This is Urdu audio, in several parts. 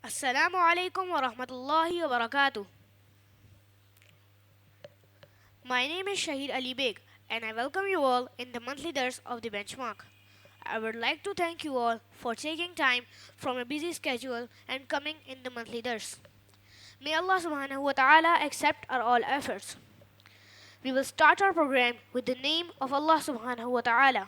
Assalamu alaikum wa rahmatullahi wa barakatuh. My name is Shahid Ali Beg and I welcome you all in the monthly dars of the benchmark. I would like to thank you all for taking time from a busy schedule and coming in the monthly dars. May Allah subhanahu wa ta'ala accept our all efforts. We will start our program with the name of Allah subhanahu wa ta'ala.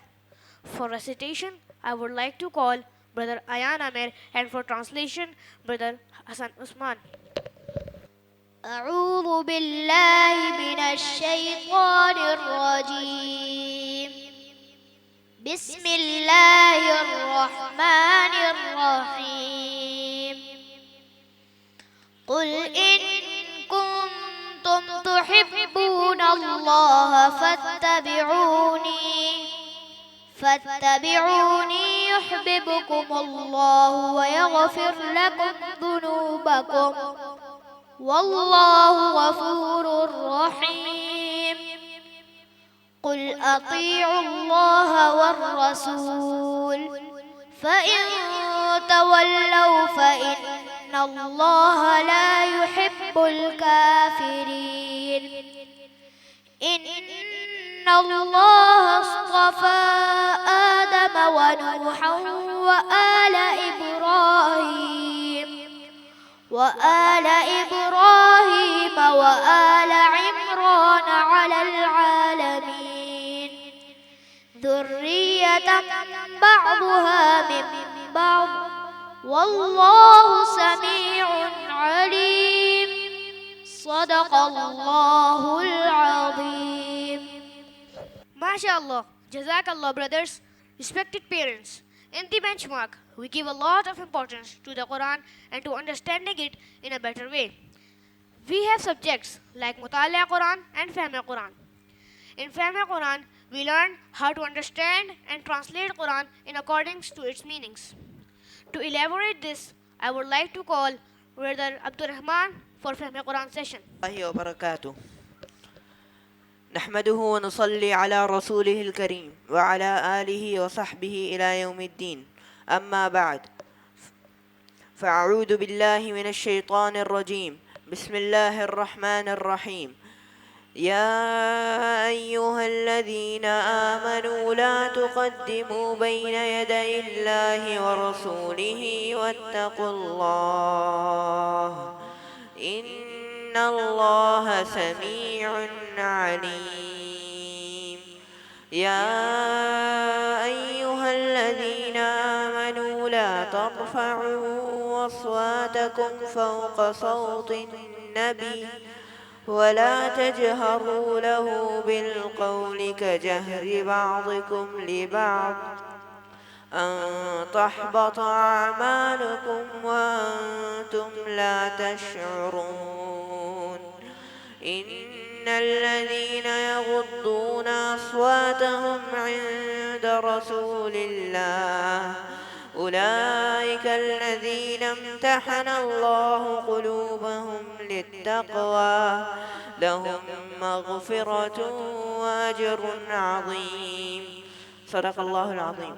For recitation, I would like to call Brother Ayan Amir and for translation, Brother Hassan Usman. أعوذ بالله من الشيطان الرجيم. بسم الله الرحمن الرحيم. قل إن كنتم تحبون الله فاتبعوني يحببكم الله ويغفر لكم ذنوبكم والله غفور رحيم. قل أطيعوا الله والرسول فإن تولوا فإن الله لا يحب الكافرين. إن الله اصطفى آدم ونوحا وآل إبراهيم وآل عمران على العالمين ذرية بعضها من بعض والله سميع عليم. صدق الله العظيم. MashaAllah, Jazakallah brothers, respected parents. In the benchmark, we give a lot of importance to the Quran and to understanding it in a better way. We have subjects like Mutali'a Quran and Fahma Quran. In Fahma Quran, we learn how to understand and translate Quran in accordance to its meanings. To elaborate this, I would like to call Brother Abdul Rahman for Fahma Quran session. الله وبركاته. نحمده ونصلي على رسوله الكريم وعلى آله وصحبه إلى يوم الدين. أما بعد، فأعوذ بالله من الشيطان الرجيم. بسم الله الرحمن الرحيم. يا أيها الذين آمنوا لا تقدموا بين يدي الله ورسوله واتقوا الله إن الله سميع عليم. يا أيها الذين آمنوا لا ترفعوا أصواتكم فوق صوت النبي ولا تجهروا له بالقول كجهر بعضكم لبعض أن تحبط أعمالكم وأنتم لا تشعرون. إن الذين يغضون أصواتهم عند رسول الله أولئك الذين امتحن الله قلوبهم للتقوى لهم مغفرة وأجر عظيم. صدق الله العظيم.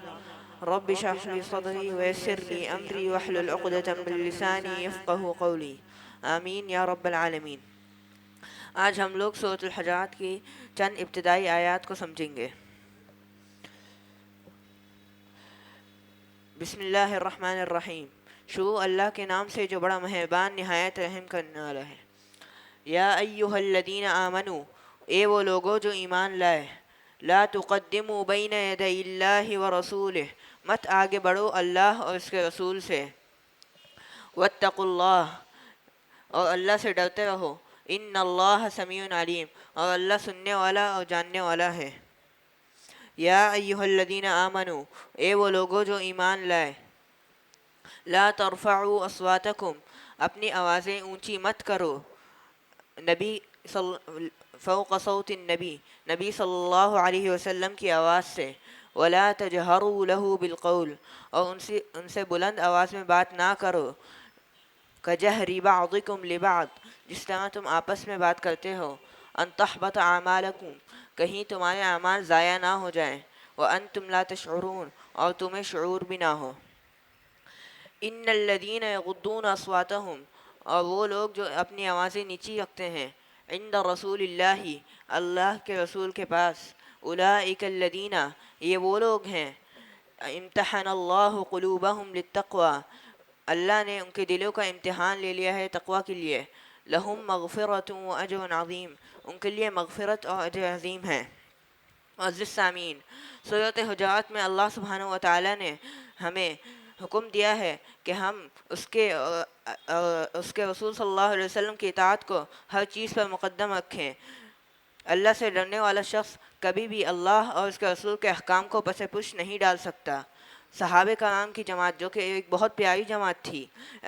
رب اشرح لي صدري ويسر لي أمري واحلل عقدة من لساني يفقه قولي. آمین یا رب العالمین. آج ہم لوگ سورۃ الحجرات کی چند ابتدائی آیات کو سمجھیں گے. بسم اللہ الرحمن الرحیم. شروع اللہ کے نام سے جو بڑا مہربان نہایت رحم کرنے والا ہے. یا ایہا الذین آمنو، اے وہ لوگو جو ایمان لائے. لا تقدموا بین یدی اللہ ورسولہ، مت آگے بڑھو اللہ اور اس کے رسول سے. واتقوا اللہ، اور اللہ سے ڈرتے رہو. ان اللہ سمیع علیم، اور اللہ سننے والا اور جاننے والا ہے. یا ایہا الذین آمنو، اے وہ لوگو جو ایمان لائے. لا ترفعوا اصواتکم، اپنی آوازیں اونچی مت کرو. فوق صوت النبی، نبی صلی اللہ علیہ وسلم کی آواز سے. ولا تجہروا لہ بالقول، اور ان سے بلند آواز میں بات نہ کرو. کجہر بعضکم لبعض، جس طرح تم آپس میں بات کرتے ہو. ان تحبط اعمالکم، کہیں تمہارے اعمال ضائع نہ ہو جائیں. وانتم لا تشعرون، اور تمہیں شعور بھی نہ ہو. ان الذین یغضون اصواتهم، اور وہ لوگ جو اپنی آوازیں نیچی رکھتے ہیں، عند رسول اللہ، اللہ کے رسول کے پاس، اولئک الذین، یہ وہ لوگ ہیں، امتحن اللہ قلوبہم للتقوی، اللہ نے ان کے دلوں کا امتحان لے لیا ہے تقوی کے لیے، لہم مغفرۃ و اجر عظیم، ان کے لیے مغفرت اور اجر عظیم ہے۔ عزیز سامعین، صورت حجرات میں اللہ سبحانہ و تعالیٰ نے ہمیں حکم دیا ہے کہ ہم اس کے رسول صلی اللہ علیہ وسلم کی اطاعت کو ہر چیز پر مقدم رکھیں۔ اللہ سے ڈرنے والا شخص کبھی بھی اللہ اور اس کے رسول کے احکام کو پس پش نہیں ڈال سکتا۔ صحابہ کرام کی جماعت، جو کہ ایک بہت پیاری جماعت تھی،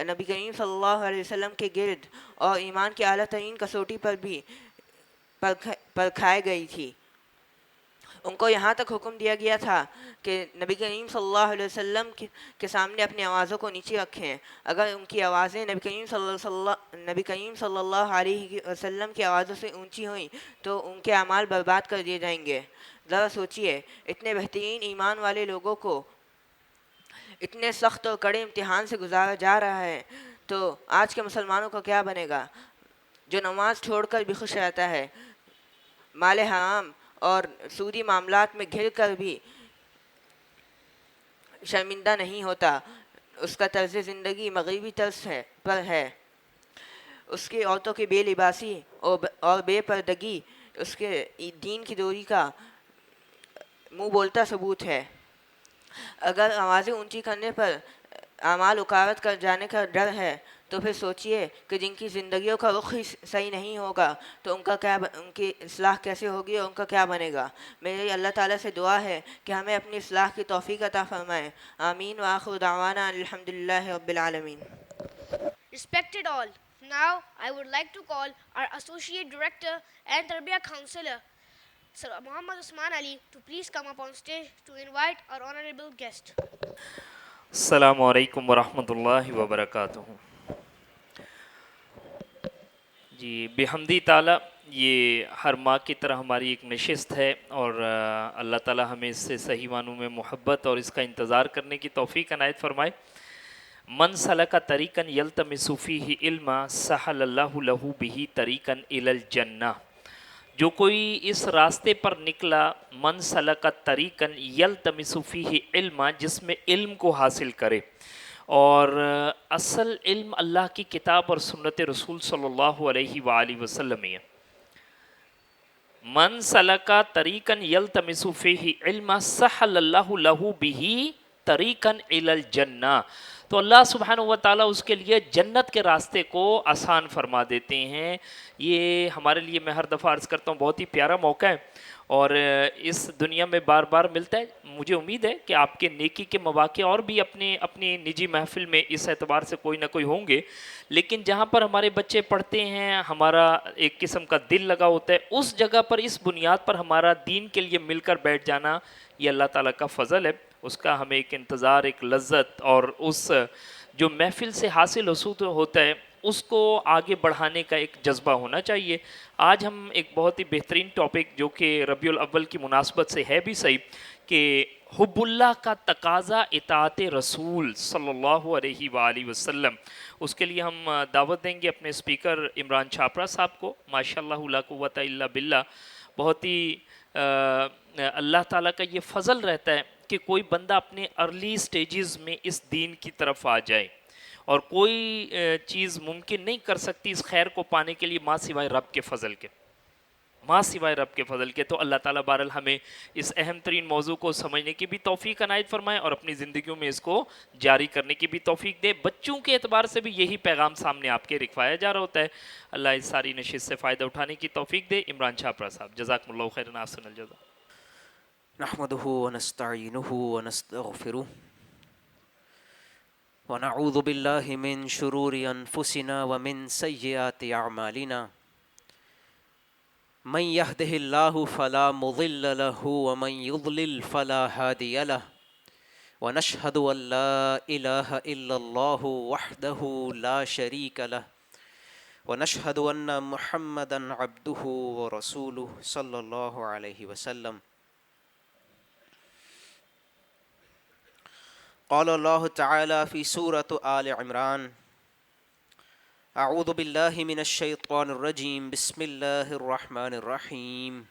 نبی کریم صلی اللہ علیہ وسلم کے گرد اور ایمان کی اعلیٰ ترین کسوٹی پر بھی پرکھائی گئی تھی۔ ان کو یہاں تک حکم دیا گیا تھا کہ نبی کریم صلی اللہ علیہ وسلم کے سامنے اپنی آوازوں کو نیچے رکھیں۔ اگر ان کی آوازیں نبی کریم صلی اللہ علیہ وسلم کی آوازوں سے اونچی ہوئیں تو ان کے اعمال برباد کر دیے جائیں گے۔ ذرا سوچئے، اتنے بہترین ایمان والے لوگوں کو اتنے سخت اور کڑے امتحان سے گزارا جا رہا ہے، تو آج کے مسلمانوں کا کیا بنے گا، جو نماز چھوڑ کر بھی خوش رہتا ہے، مال حرام اور سودی معاملات میں گھر کر بھی شرمندہ نہیں ہوتا، اس کا طرز زندگی مغربی طرز پر ہے، اس کی عورتوں کی بے لباسی اور بے پردگی اس کے دین کی دوری کا منہ بولتا ثبوت ہے۔ اگر آوازیں اونچی کرنے پر اعمال رکاوٹ کر جانے کا ڈر ہے تو پھر سوچئے کہ جن کی زندگیوں کا رخ ہی صحیح نہیں ہوگا تو ان کی اصلاح کیسے ہوگی اور ان کا کیا بنے گا۔ میری اللہ تعالیٰ سے دعا ہے کہ ہمیں اپنی اصلاح کی توفیق عطا فرمائے۔ آمین وآخر دعوانا الحمدللہ رب العالمین۔ Respected all, now I would like to call our Associate Director and Tarbiyah Counselor, Sir Muhammad Usman Ali, to please come up on stage to invite our honorable guest. السلام علیکم ورحمۃ اللہ وبرکاتہ۔ جی بحمدی تعالیٰ، یہ ہر ماہ کی طرح ہماری ایک نشست ہے، اور اللہ تعالیٰ ہمیں اس سے صحیح معنوں میں محبت اور اس کا انتظار کرنے کی توفیق عنایت فرمائے۔ من سلک طریقا یلتمس فیہ علما سہل اللہ لہ بہ طریقا الی الجنہ، جو کوئی اس راستے پر نکلا، من سلک طریقا یلتمس فیہ علما، جس میں علم کو حاصل کرے، اور اصل علم اللہ کی کتاب اور سنت رسول صلی اللہ علیہ وآلہ وسلم ہے۔ من سلک طریقا یلتمس فیہ علما سہل اللہ لہ بہ طریقا الی الجنہ، تو اللہ سبحانہ و تعالیٰ اس کے لیے جنت کے راستے کو آسان فرما دیتے ہیں۔ یہ ہمارے لیے، میں ہر دفعہ عرض کرتا ہوں، بہت ہی پیارا موقع ہے، اور اس دنیا میں بار بار ملتا ہے۔ مجھے امید ہے کہ آپ کے نیکی کے مواقع اور بھی اپنی نجی محفل میں اس اعتبار سے کوئی نہ کوئی ہوں گے، لیکن جہاں پر ہمارے بچے پڑھتے ہیں، ہمارا ایک قسم کا دل لگا ہوتا ہے، اس جگہ پر، اس بنیاد پر ہمارا دین کے لیے مل کر بیٹھ جانا، یہ اللہ تعالیٰ کا فضل ہے۔ اس کا ہمیں ایک انتظار، ایک لذت، اور اس جو محفل سے حاصل حصول ہوتا ہے اس کو آگے بڑھانے کا ایک جذبہ ہونا چاہیے۔ آج ہم ایک بہت ہی بہترین ٹاپک، جو کہ ربیع الاول کی مناسبت سے ہے بھی صحیح، کہ حب اللہ کا تقاضا اطاعت رسول صلی اللہ علیہ وآلہ وسلم، اس کے لیے ہم دعوت دیں گے اپنے اسپیکر عمران چھاپرا صاحب کو۔ ماشاءاللہ لا قوت الا باللہ، بہت ہی اللہ تعالیٰ کا یہ فضل رہتا ہے کہ کوئی بندہ اپنے ارلی سٹیجز میں اس دین کی طرف آ جائے، اور کوئی چیز ممکن نہیں کر سکتی اس خیر کو پانے کے لیے ماں سوائے رب کے فضل کے، ماں سوائے رب کے فضل کے۔ تو اللہ تعالیٰ بہرحال ہمیں اس اہم ترین موضوع کو سمجھنے کی بھی توفیق عنایت فرمائے، اور اپنی زندگیوں میں اس کو جاری کرنے کی بھی توفیق دے۔ بچوں کے اعتبار سے بھی یہی پیغام سامنے آپ کے رکھوایا جا رہا ہوتا ہے۔ اللہ اس ساری نشست سے فائدہ اٹھانے کی توفیق دے۔ عمران چھاپرا صاحب، جزاکم اللہ خیرا، احسن الجزا۔ نحمده ونستعينه ونستغفره ونعوذ بالله من شرور أنفسنا ومن سيئات أعمالنا، من يهده الله فلا مضل له ومن يضلل فلا هادي له، ونشهد أن لا إله إلا الله وحده لا شريك له، ونشهد أن محمدا عبده ورسوله صلى الله عليه وسلم۔ قال اللہ تعالی فی سورۃ آل عمران اعوذ باللہ من الشیطان الرجیم بسم اللہ الرحمن الرحیم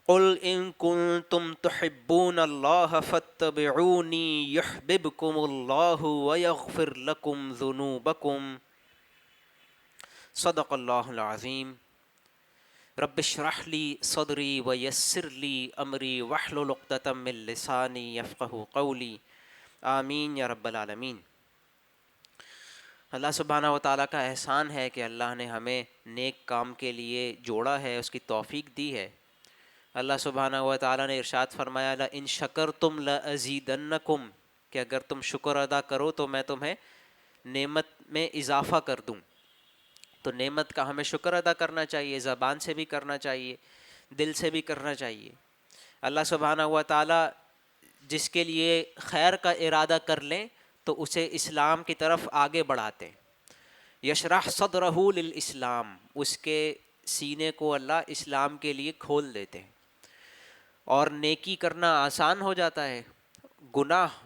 قل ان کنتم تحبون اللہ فاتبعونی یحببکم اللہ ویغفر لکم ذنوبکم صدق اللہ العظیم رب اشرح لی صدری ویسر لی امری واحلل عقدۃ من لسانی یفقہوا قولی آمین یا رب العالمین۔ اللہ سبحانہ و تعالیٰ کا احسان ہے کہ اللہ نے ہمیں نیک کام کے لیے جوڑا ہے، اس کی توفیق دی ہے۔ اللہ سبحانہ و تعالیٰ نے ارشاد فرمایا لَإِن شَكَرْتُمْ لَأَزِيدَنَّكُمْ کہ اگر تم شکر ادا کرو تو میں تمہیں نعمت میں اضافہ کر دوں۔ تو نعمت کا ہمیں شکر ادا کرنا چاہیے، زبان سے بھی کرنا چاہیے، دل سے بھی کرنا چاہیے۔ اللہ سبحانہ و تعالیٰ جس کے لیے خیر کا ارادہ کر لیں تو اسے اسلام کی طرف آگے بڑھاتے ہیں۔ یشرح صدرہ للاسلام، اس کے سینے کو اللہ اسلام کے لیے کھول دیتے ہیں، اور نیکی کرنا آسان ہو جاتا ہے، گناہ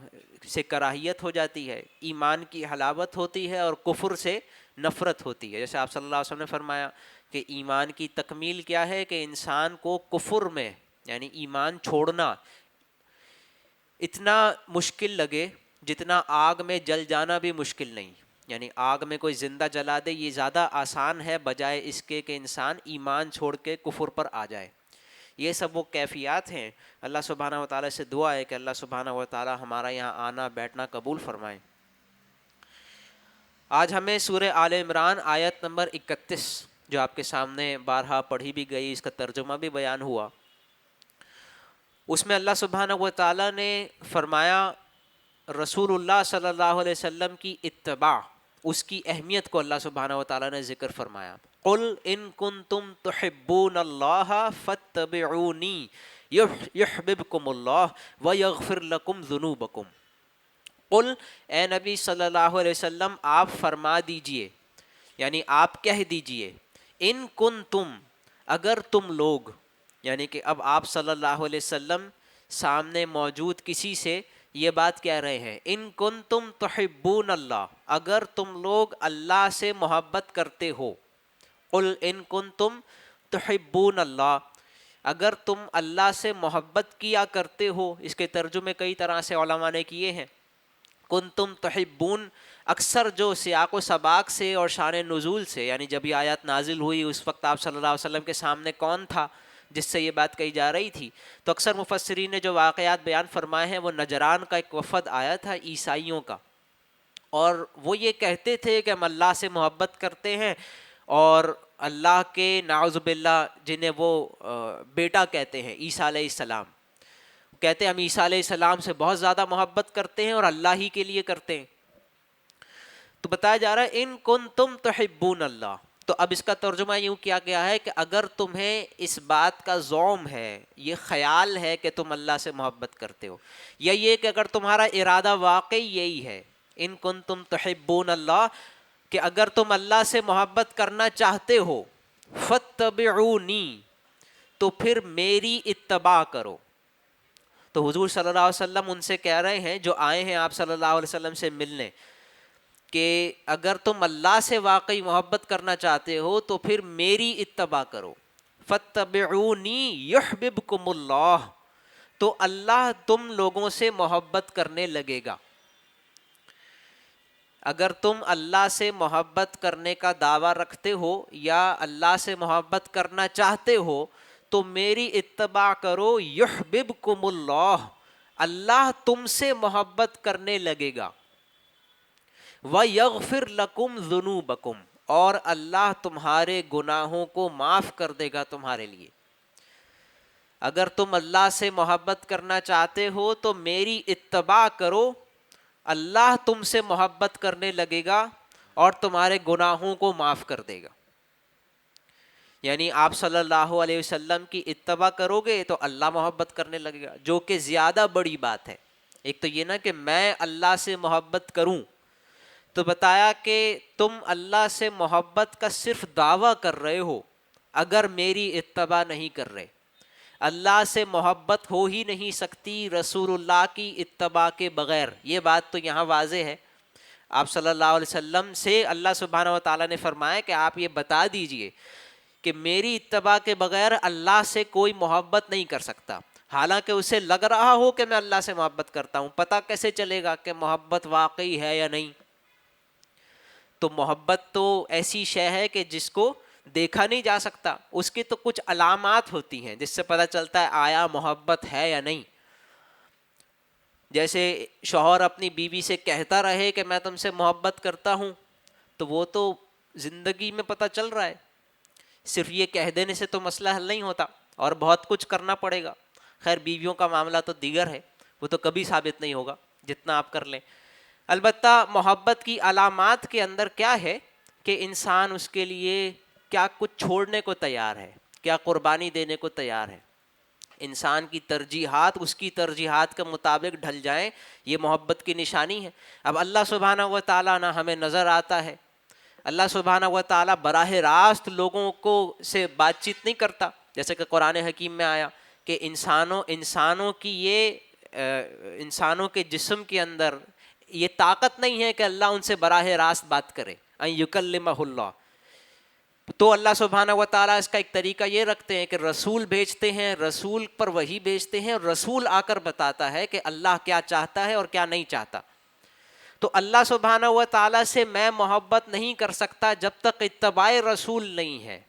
سے کراہیت ہو جاتی ہے، ایمان کی حلاوت ہوتی ہے اور کفر سے نفرت ہوتی ہے۔ جیسے آپ صلی اللہ علیہ وسلم نے فرمایا کہ ایمان کی تکمیل کیا ہے کہ انسان کو کفر میں یعنی ایمان چھوڑنا اتنا مشکل لگے جتنا آگ میں جل جانا بھی مشکل نہیں، یعنی آگ میں کوئی زندہ جلا دے یہ زیادہ آسان ہے بجائے اس کے کہ انسان ایمان چھوڑ کے کفر پر آ جائے۔ یہ سب وہ کیفیات ہیں۔ اللہ سبحانہ و تعالیٰ سے دعا ہے کہ اللہ سبحانہ و تعالیٰ ہمارا یہاں آنا بیٹھنا قبول فرمائے۔ آج ہمیں سورہ آل عمران آیت نمبر 31 جو آپ کے سامنے بارہا پڑھی بھی گئی، اس کا ترجمہ بھی بیان ہوا، اس میں اللہ سبحانہ و تعالیٰ نے فرمایا رسول اللہ صلی اللہ علیہ وسلم کی اتباع، اس کی اہمیت کو اللہ سبحانہ و تعالیٰ نے ذکر فرمایا۔ قل ان کنتم تحبون اللہ فاتبعونی یحببکم اللہ ویغفر لکم ذنوبکم۔ قل اے نبی صلی اللہ علیہ وسلم آپ فرما دیجئے، یعنی آپ کہہ دیجئے، ان کنتم اگر تم لوگ، یعنی کہ اب آپ صلی اللہ علیہ وسلم سامنے موجود کسی سے یہ بات کہہ رہے ہیں، ان کنتم تحبون اللہ اگر تم لوگ اللہ سے محبت کرتے ہو، قل ان کنتم تحبون اللہ اگر تم اللہ سے محبت کیا کرتے ہو۔ اس کے ترجمے کئی طرح سے علماء نے کیے ہیں۔ کنتم تحبون اکثر جو سیاق و سباق سے اور شان نزول سے، یعنی جب یہ آیات نازل ہوئی اس وقت آپ صلی اللہ علیہ وسلم کے سامنے کون تھا جس سے یہ بات کہی جا رہی تھی، تو اکثر مفسرین نے جو واقعات بیان فرمائے ہیں وہ نجران کا ایک وفد آیا تھا عیسائیوں کا، اور وہ یہ کہتے تھے کہ ہم اللہ سے محبت کرتے ہیں، اور اللہ کے نعوذ باللہ جنہیں وہ بیٹا کہتے ہیں عیسیٰ علیہ السلام، کہتے ہیں ہم عیسیٰ علیہ السلام سے بہت زیادہ محبت کرتے ہیں اور اللہ ہی کے لیے کرتے ہیں۔ تو بتایا جا رہا ہے ان کنتم تحبون اللہ، تو اب اس کا ترجمہ یوں کیا گیا ہے کہ اگر تمہیں اس بات کا زعم ہے، یہ خیال ہے کہ تم اللہ سے محبت کرتے ہو، یا یہ کہ اگر تمہارا ارادہ واقعی یہی ہے، ان کنتم تحبون اللہ کہ اگر تم اللہ سے محبت کرنا چاہتے ہو، فاتبعونی تو پھر میری اتباع کرو۔ تو حضور صلی اللہ علیہ وسلم ان سے کہہ رہے ہیں جو آئے ہیں آپ صلی اللہ علیہ وسلم سے ملنے، کہ اگر تم اللہ سے واقعی محبت کرنا چاہتے ہو تو پھر میری اتباع کرو۔ فاتبعونی یحببکم اللہ، تو اللہ تم لوگوں سے محبت کرنے لگے گا۔ اگر تم اللہ سے محبت کرنے کا دعویٰ رکھتے ہو یا اللہ سے محبت کرنا چاہتے ہو تو میری اتباع کرو، یحببکم اللہ، اللہ تم سے محبت کرنے لگے گا، وَيَغْفِرْ لَكُمْ ذُنُوبَكُمْ، اور اللہ تمہارے گناہوں کو معاف کر دے گا تمہارے لیے۔ اگر تم اللہ سے محبت کرنا چاہتے ہو تو میری اتباع کرو، اللہ تم سے محبت کرنے لگے گا اور تمہارے گناہوں کو معاف کر دے گا۔ یعنی آپ صلی اللہ علیہ وسلم کی اتباع کرو گے تو اللہ محبت کرنے لگے گا، جو کہ زیادہ بڑی بات ہے۔ ایک تو یہ نا کہ میں اللہ سے محبت کروں، تو بتایا کہ تم اللہ سے محبت کا صرف دعویٰ کر رہے ہو اگر میری اتباع نہیں کر رہے۔ اللہ سے محبت ہو ہی نہیں سکتی رسول اللہ کی اتباع کے بغیر. یہ بات تو یہاں واضح ہے. آپ صلی اللہ علیہ وسلم سے اللہ سبحانہ و تعالیٰ نے فرمایا کہ آپ یہ بتا دیجئے کہ میری اتباع کے بغیر اللہ سے کوئی محبت نہیں کر سکتا. حالانکہ اسے لگ رہا ہو کہ میں اللہ سے محبت کرتا ہوں. پتہ کیسے چلے گا کہ محبت واقعی ہے یا نہیں؟ تو محبت تو ایسی شے ہے کہ جس کو دیکھا نہیں جا سکتا. اس کی تو کچھ علامات ہوتی ہیں جس سے پتہ چلتا ہے آیا محبت ہے یا نہیں. جیسے شوہر اپنی بیوی سے کہتا رہے کہ میں تم سے محبت کرتا ہوں، تو وہ تو زندگی میں پتہ چل رہا ہے. صرف یہ کہہ دینے سے تو مسئلہ حل نہیں ہوتا اور بہت کچھ کرنا پڑے گا. خیر بیویوں کا معاملہ تو دیگر ہے، وہ تو کبھی ثابت نہیں ہوگا جتنا آپ کر لیں. البتہ محبت کی علامات کے اندر کیا ہے کہ انسان اس کے لیے کیا کچھ چھوڑنے کو تیار ہے، کیا قربانی دینے کو تیار ہے. انسان کی ترجیحات اس کی ترجیحات کے مطابق ڈھل جائیں، یہ محبت کی نشانی ہے. اب اللہ سبحانہ و تعالیٰ نہ ہمیں نظر آتا ہے، اللہ سبحانہ و تعالیٰ براہ راست لوگوں کو سے بات چیت نہیں کرتا، جیسے کہ قرآن حکیم میں آیا کہ انسانوں کی انسانوں کے جسم کے اندر یہ طاقت نہیں ہے کہ اللہ ان سے براہ راست بات کرے. ان یکلمہ اللہ. تو اللہ سبحانہ و تعالیٰ اس کا ایک طریقہ یہ رکھتے ہیں کہ رسول بھیجتے ہیں، رسول پر وحی بھیجتے ہیں، اور رسول آ کر بتاتا ہے کہ اللہ کیا چاہتا ہے اور کیا نہیں چاہتا. تو اللہ سبحانہ و تعالیٰ سے میں محبت نہیں کر سکتا جب تک اتباع رسول نہیں ہے.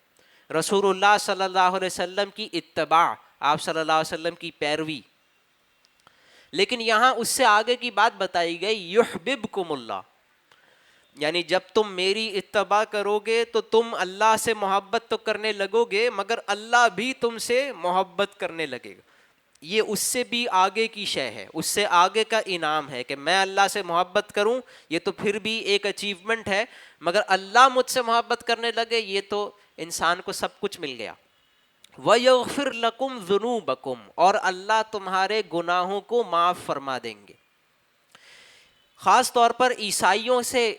رسول اللہ صلی اللہ علیہ وسلم کی اتباع، آپ صلی اللہ علیہ وسلم کی پیروی. لیکن یہاں اس سے آگے کی بات بتائی گئی، یحببکم اللہ، یعنی جب تم میری اتباع کرو گے تو تم اللہ سے محبت تو کرنے لگو گے، مگر اللہ بھی تم سے محبت کرنے لگے گا. یہ اس سے بھی آگے کی شے ہے، اس سے آگے کا انعام ہے کہ میں اللہ سے محبت کروں. یہ تو پھر بھی ایک اچیومنٹ ہے، مگر اللہ مجھ سے محبت کرنے لگے، یہ تو انسان کو سب کچھ مل گیا. وَيَغْفِرْ لَكُمْ ذُنُوبَكُمْ، اور اللہ تمہارے گناہوں کو معاف فرما دیں گے. خاص طور پر عیسائیوں سے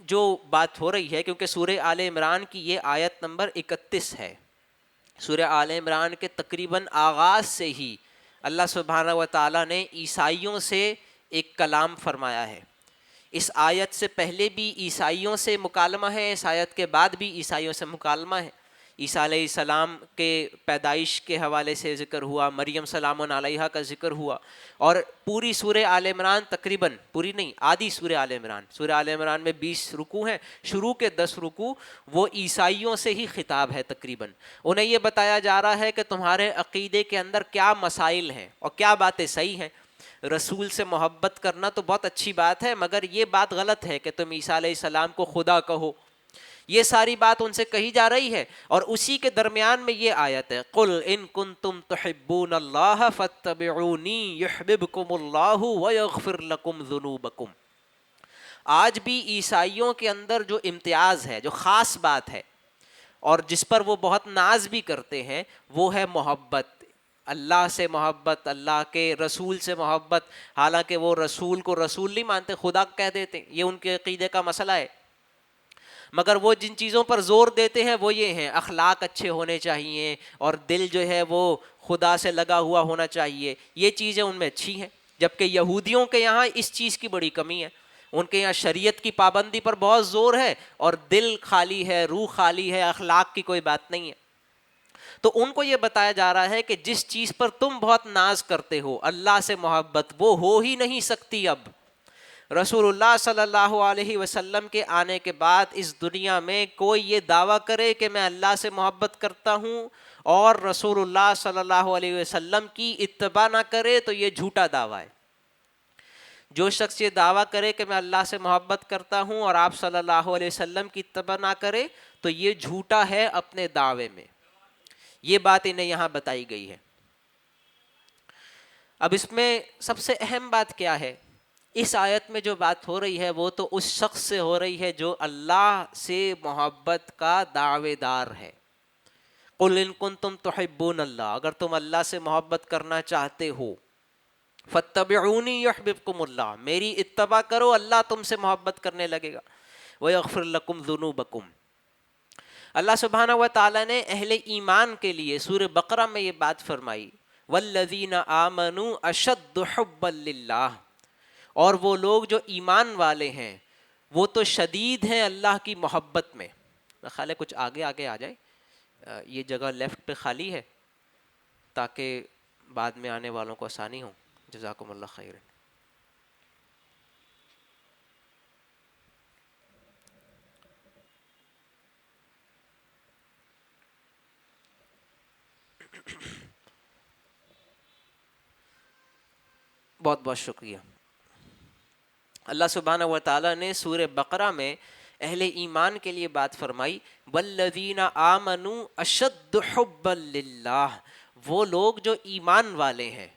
جو بات ہو رہی ہے، کیونکہ سورہ آل عمران کی یہ آیت نمبر 31 ہے. سورہ آل عمران کے تقریباً آغاز سے ہی اللہ سبحانہ و تعالیٰ نے عیسائیوں سے ایک کلام فرمایا ہے. اس آیت سے پہلے بھی عیسائیوں سے مکالمہ ہے، اس آیت کے بعد بھی عیسائیوں سے مکالمہ ہے. عیسیٰ علیہ السلام کے پیدائش کے حوالے سے ذکر ہوا، مریم سلام علیہا کا ذکر ہوا، اور پوری سورہ آل عمران، تقریباً پوری نہیں آدھی سورہ آل عمران، سورہ آل عمران میں 20 رکوع ہیں، شروع کے 10 رکوع وہ عیسائیوں سے ہی خطاب ہے. تقریباً انہیں یہ بتایا جا رہا ہے کہ تمہارے عقیدے کے اندر کیا مسائل ہیں اور کیا باتیں صحیح ہیں. رسول سے محبت کرنا تو بہت اچھی بات ہے، مگر یہ بات غلط ہے کہ تم عیسیٰ علیہ السلام کو خدا کہو. یہ ساری بات ان سے کہی جا رہی ہے، اور اسی کے درمیان میں یہ آیت ہے، قُلْ إِن كُنتُمْ تُحِبُّونَ اللَّهَ فَاتَّبِعُونِي يُحْبِبْكُمُ اللَّهُ وَيَغْفِرْ لَكُمْ ذُنُوبَكُمْ. آج بھی عیسائیوں کے اندر جو امتیاز ہے، جو خاص بات ہے، اور جس پر وہ بہت ناز بھی کرتے ہیں، وہ ہے محبت. اللہ سے محبت، اللہ کے رسول سے محبت. حالانکہ وہ رسول کو رسول نہیں مانتے، خدا کہہ دیتے ہیں، یہ ان کے عقیدے کا مسئلہ ہے. مگر وہ جن چیزوں پر زور دیتے ہیں وہ یہ ہیں، اخلاق اچھے ہونے چاہیے اور دل جو ہے وہ خدا سے لگا ہوا ہونا چاہیے. یہ چیزیں ان میں اچھی ہیں، جبکہ یہودیوں کے یہاں اس چیز کی بڑی کمی ہے. ان کے یہاں شریعت کی پابندی پر بہت زور ہے اور دل خالی ہے، روح خالی ہے، اخلاق کی کوئی بات نہیں ہے. تو ان کو یہ بتایا جا رہا ہے کہ جس چیز پر تم بہت ناز کرتے ہو، اللہ سے محبت، وہ ہو ہی نہیں سکتی. اب رسول اللہ صلی اللہ علیہ وسلم کے آنے کے بعد اس دنیا میں کوئی یہ دعویٰ کرے کہ میں اللہ سے محبت کرتا ہوں اور رسول اللہ صلی اللہ علیہ وسلم کی اتباع نہ کرے تو یہ جھوٹا دعویٰ ہے. جو شخص یہ دعویٰ کرے کہ میں اللہ سے محبت کرتا ہوں اور آپ صلی اللہ علیہ وسلم کی اتباع نہ کرے تو یہ جھوٹا ہے اپنے دعوے میں. یہ بات انہیں یہاں بتائی گئی ہے. اب اس میں سب سے اہم بات کیا ہے؟ اس آیت میں جو بات ہو رہی ہے وہ تو اس شخص سے ہو رہی ہے جو اللہ سے محبت کا دعوے دار ہے. قُلْ إِن كُنتُمْ تُحِبُّونَ اللَّهَ، اگر تم اللہ سے محبت کرنا چاہتے ہو، فَاتَّبِعُونِي يُحْبِبْكُمُ اللَّهُ، میری اتباع کرو، اللہ تم سے محبت کرنے لگے گا. وَيَغْفِرْ لَكُمْ ذُنُوبَكُمْ. اللہ سبحانہ و تعالیٰ نے اہل ایمان کے لیے سورہ بقرہ میں یہ بات فرمائی والذین آمنوا اشد حبا للہ، اور وہ لوگ جو ایمان والے ہیں وہ تو شدید ہیں اللہ کی محبت میں. میرا خیال ہے کچھ آگے آگے آ جائے، یہ جگہ لیفٹ پہ خالی ہے تاکہ بعد میں آنے والوں کو آسانی ہو. جزاکم اللہ خیر. بہت بہت شکریہ. اللہ سبحانہ و تعالیٰ نے سورہ بقرہ میں اہل ایمان کے لیے بات فرمائی، والذین آمنوا اشد حبا للہ، وہ لوگ جو ایمان والے ہیں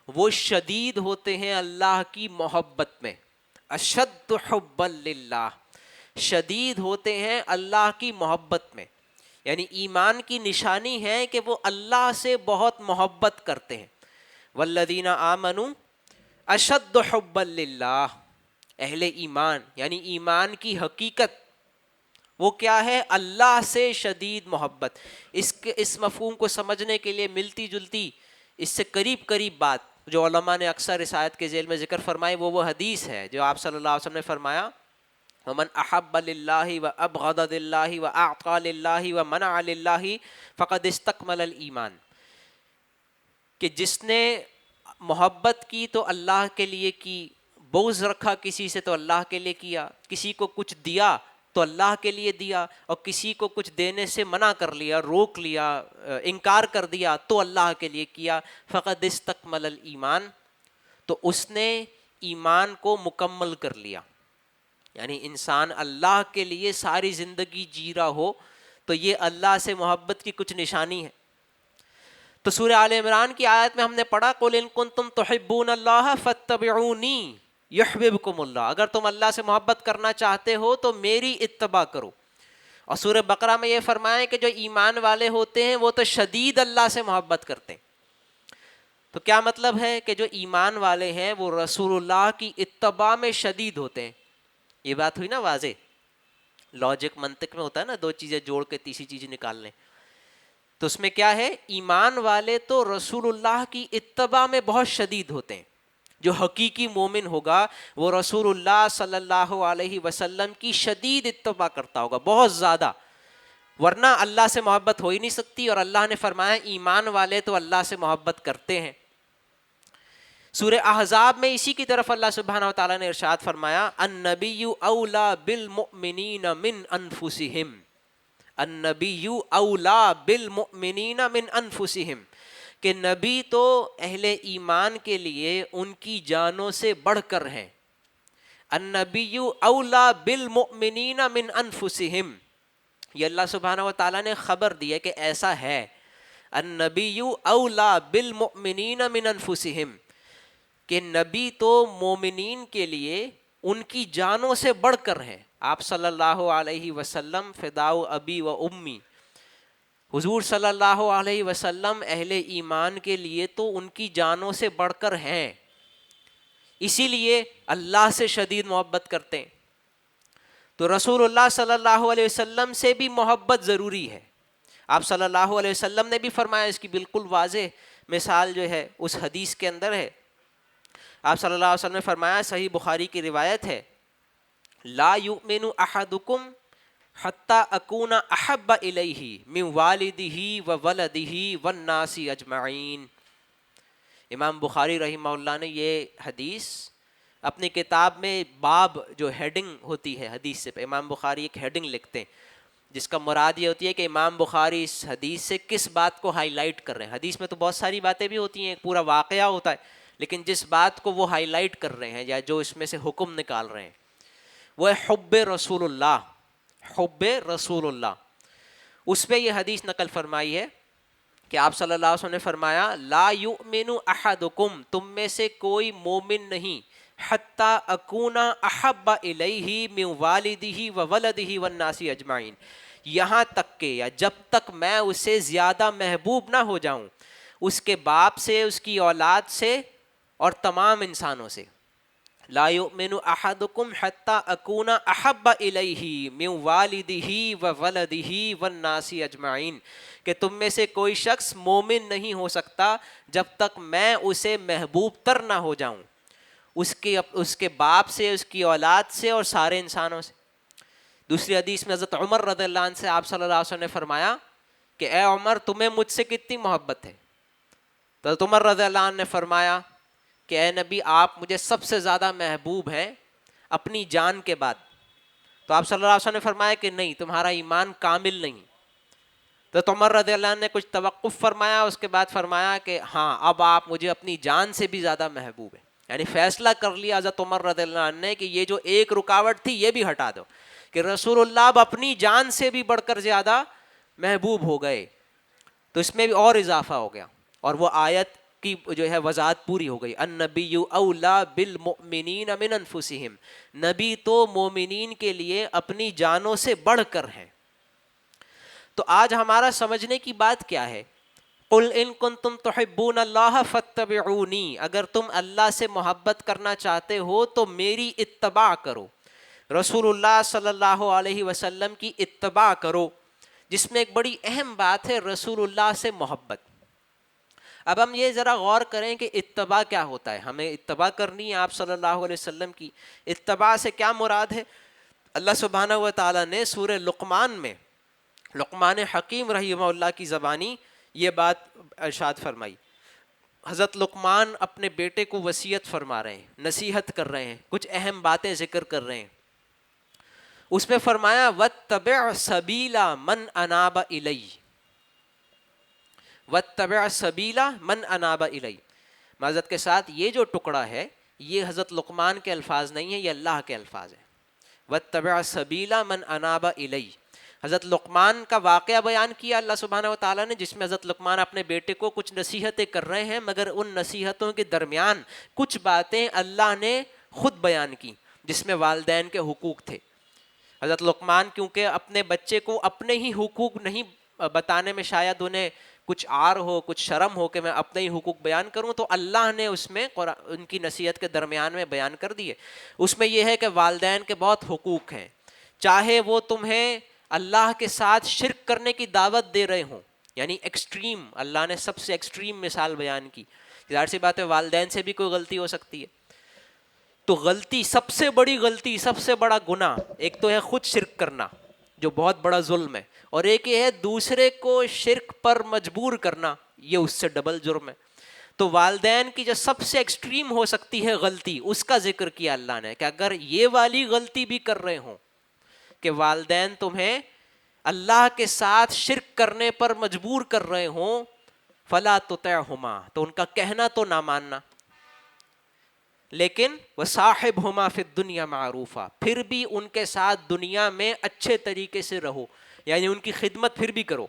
وہ شدید ہوتے ہیں اللہ کی محبت میں. اشد حبا للہ، شدید ہوتے ہیں اللہ کی محبت میں، یعنی ایمان کی نشانی ہے کہ وہ اللہ سے بہت محبت کرتے ہیں. والذین آمنوا اشد حبا للہ، اہل ایمان یعنی ایمان کی حقیقت وہ کیا ہے؟ اللہ سے شدید محبت. اس مفہوم کو سمجھنے کے لیے ملتی جلتی اس سے قریب قریب بات جو علماء نے اکثر اس آیت کے ذیل میں ذکر فرمائی وہ حدیث ہے جو آپ صلی اللہ علیہ وسلم نے فرمایا، ومن احب للہ و ابغض للہ و اعطى للہ و منع للہ فقد استکمل الایمان، کہ جس نے محبت کی تو اللہ کے لیے کی، بغض رکھا کسی سے تو اللہ کے لیے کیا، کسی کو کچھ دیا تو اللہ کے لیے دیا، اور کسی کو کچھ دینے سے منع کر لیا، روک لیا، انکار کر دیا تو اللہ کے لیے کیا، فقد استکمل الایمان، تو اس نے ایمان کو مکمل کر لیا. یعنی انسان اللہ کے لیے ساری زندگی جی رہا ہو تو یہ اللہ سے محبت کی کچھ نشانی ہے. تو سورہ آل عمران کی آیت میں ہم نے پڑھا قُلْ إِن كُنتُمْ تُحِبُّونَ اللَّهَ فَاتَّبِعُونِي يُحْبِبْكُمُ اللَّهُ، اگر تم اللہ سے محبت کرنا چاہتے ہو تو میری اتباع کرو. اور سورہ بقرہ میں یہ فرمایا کہ جو ایمان والے ہوتے ہیں وہ تو شدید اللہ سے محبت کرتے ہیں. تو کیا مطلب ہے کہ جو ایمان والے ہیں وہ رسول اللہ کی اتباع میں شدید ہوتے ہیں. یہ بات ہوئی نا واضح. لاجک منطق میں ہوتا ہے نا دو چیزیں جوڑ کے تیسری چیز نکال لیں، تو اس میں کیا ہے؟ ایمان والے تو رسول اللہ کی اتباع میں بہت شدید ہوتے ہیں. جو حقیقی مومن ہوگا وہ رسول اللہ صلی اللہ علیہ وسلم کی شدید اتباع کرتا ہوگا، بہت زیادہ، ورنہ اللہ سے محبت ہو ہی نہیں سکتی. اور اللہ نے فرمایا ایمان والے تو اللہ سے محبت کرتے ہیں. سورہ احزاب میں اسی کی طرف اللہ سبحانہ و تعالیٰ نے ارشاد فرمایا، النبی اولا بالمؤمنین من انفسہم، النبی اولا بالمؤمنین من انفسہم، کہ نبی تو اہل ایمان کے لیے ان کی جانوں سے بڑھ کر ہیں. النبی اولا بالمؤمنین من انفسہم، یہ اللہ سبحانہ و تعالیٰ نے خبر دی ہے کہ ایسا ہے. النبی اولا بالمؤمنین من انفسہم، کہ نبی تو مومنین کے لیے ان کی جانوں سے بڑھ کر ہیں. آپ صلی اللہ علیہ وسلم فداء ابی و امی، حضور صلی اللہ علیہ وسلم اہل ایمان کے لیے تو ان کی جانوں سے بڑھ کر ہیں، اسی لیے اللہ سے شدید محبت کرتے ہیں. تو رسول اللہ صلی اللہ علیہ وسلم سے بھی محبت ضروری ہے. آپ صلی اللہ علیہ وسلم نے بھی فرمایا، اس کی بالکل واضح مثال جو ہے اس حدیث کے اندر ہے. آپ صلی اللہ علیہ وسلم نے فرمایا، صحیح بخاری کی روایت ہے، لا یؤمن احدکم حتی اکون احب الیہ من والدہ و ولدہ والناس اجمعین. امام بخاری رحمہ اللہ نے یہ حدیث اپنی کتاب میں باب جو ہیڈنگ ہوتی ہے حدیث سے، امام بخاری ایک ہیڈنگ لکھتے ہیں جس کا مراد یہ ہوتی ہے کہ امام بخاری اس حدیث سے کس بات کو ہائی لائٹ کر رہے ہیں. حدیث میں تو بہت ساری باتیں بھی ہوتی ہیں، ایک پورا واقعہ ہوتا ہے، لیکن جس بات کو وہ ہائی لائٹ کر رہے ہیں یا جو اس میں سے حکم نکال رہے ہیں وہ ہے حب رسول اللہ. حب رسول اللہ، اس پہ یہ حدیث نقل فرمائی ہے کہ آپ صلی اللہ علیہ وسلم نے فرمایا، لا یؤمن احدکم، تم میں سے کوئی مومن نہیں، حتی اکون احب الیہ من والدہ و ولدہ والناس اجمعین، یہاں تک کہ یا جب تک میں اسے زیادہ محبوب نہ ہو جاؤں اس کے باپ سے، اس کی اولاد سے اور تمام انسانوں سے. لا یؤمن احدکم حتی اکون احب الیہ من والدہ و ولدہ والناس اجمعین، کہ تم میں سے کوئی شخص مومن نہیں ہو سکتا جب تک میں اسے محبوب تر نہ ہو جاؤں، اس کے باپ سے، اس کی اولاد سے اور سارے انسانوں سے۔ دوسری حدیث میں حضرت عمر رضی اللہ عنہ سے آپ صلی اللہ علیہ وسلم نے فرمایا کہ اے عمر تمہیں مجھ سے کتنی محبت ہے؟ تو حضرت عمر رضی اللہ عنہ نے فرمایا کہ اے نبی آپ مجھے سب سے زیادہ محبوب ہیں اپنی جان کے بعد۔ تو آپ صلی اللہ علیہ وسلم نے فرمایا کہ نہیں، تمہارا ایمان کامل نہیں۔ تو حضرت عمر رضی اللہ عنہ نے کچھ توقف فرمایا، اس کے بعد فرمایا کہ ہاں اب آپ مجھے اپنی جان سے بھی زیادہ محبوب ہیں، یعنی فیصلہ کر لیا حضرت عمر رضی اللہ عنہ نے کہ یہ جو ایک رکاوٹ تھی یہ بھی ہٹا دو، کہ رسول اللہ اب اپنی جان سے بھی بڑھ کر زیادہ محبوب ہو گئے۔ تو اس میں بھی اور اضافہ ہو گیا، اور وہ آیت کی جو ہے وضاحت پوری ہو گئی، النبی اولا بالمؤمنین من انفسہم، نبی تو مومنین کے لیے اپنی جانوں سے بڑھ کر ہیں۔ تو آج ہمارا سمجھنے کی بات کیا ہے؟ قل ان کنتم تحبون اللہ فاتبعونی، اگر تم اللہ سے محبت کرنا چاہتے ہو تو میری اتباع کرو، رسول اللہ صلی اللہ علیہ وسلم کی اتباع کرو، جس میں ایک بڑی اہم بات ہے رسول اللہ سے محبت۔ اب ہم یہ ذرا غور کریں کہ اتباع کیا ہوتا ہے، ہمیں اتباع کرنی ہے آپ صلی اللہ علیہ وسلم کی، اتباع سے کیا مراد ہے؟ اللہ سبحانہ و تعالیٰ نے سورہ لقمان میں، لقمان حکیم رحمہ اللہ کی زبانی یہ بات ارشاد فرمائی۔ حضرت لقمان اپنے بیٹے کو وصیت فرما رہے ہیں، نصیحت کر رہے ہیں، کچھ اہم باتیں ذکر کر رہے ہیں۔ اس میں فرمایا واتبع سبیل من اناب الی، واتبع سبیل من اناب الی، معذرت کے ساتھ یہ جو ٹکڑا ہے یہ حضرت لقمان کے الفاظ نہیں ہیں، یہ اللہ کے الفاظ ہیں۔ واتبع سبیل من اناب الی، حضرت لقمان کا واقعہ بیان کیا اللہ سبحانہ و تعالیٰ نے، جس میں حضرت لقمان اپنے بیٹے کو کچھ نصیحتیں کر رہے ہیں، مگر ان نصیحتوں کے درمیان کچھ باتیں اللہ نے خود بیان کی جس میں والدین کے حقوق تھے۔ حضرت لقمان کیونکہ اپنے بچے کو اپنے ہی حقوق نہیں بتانے میں شاید انہیں کچھ عار ہو، کچھ شرم ہو کہ میں اپنے ہی حقوق بیان کروں، تو اللہ نے اس میں ان کی نصیحت کے درمیان میں بیان کر دیے۔ اس میں یہ ہے کہ والدین کے بہت حقوق ہیں، چاہے وہ تمہیں اللہ کے ساتھ شرک کرنے کی دعوت دے رہے ہوں، یعنی ایکسٹریم، اللہ نے سب سے ایکسٹریم مثال بیان کی، ظاہر سی بات ہے والدین سے بھی کوئی غلطی ہو سکتی ہے۔ تو غلطی، سب سے بڑی غلطی، سب سے بڑا گناہ، ایک تو ہے خود شرک کرنا جو بہت بڑا ظلم ہے، اور ایک یہ ہے دوسرے کو شرک پر مجبور کرنا، یہ اس سے ڈبل جرم ہے۔ تو والدین کی جو سب سے ایکسٹریم ہو سکتی ہے غلطی، اس کا ذکر کیا اللہ نے کہ اگر یہ والی غلطی بھی کر رہے ہوں کہ والدین تمہیں اللہ کے ساتھ شرک کرنے پر مجبور کر رہے ہوں، فلا تطعہما، تو ان کا کہنا تو نہ ماننا، لیکن وصاحبہما فی الدنیا معروفا، پھر بھی ان کے ساتھ دنیا میں اچھے طریقے سے رہو، یعنی ان کی خدمت پھر بھی کرو۔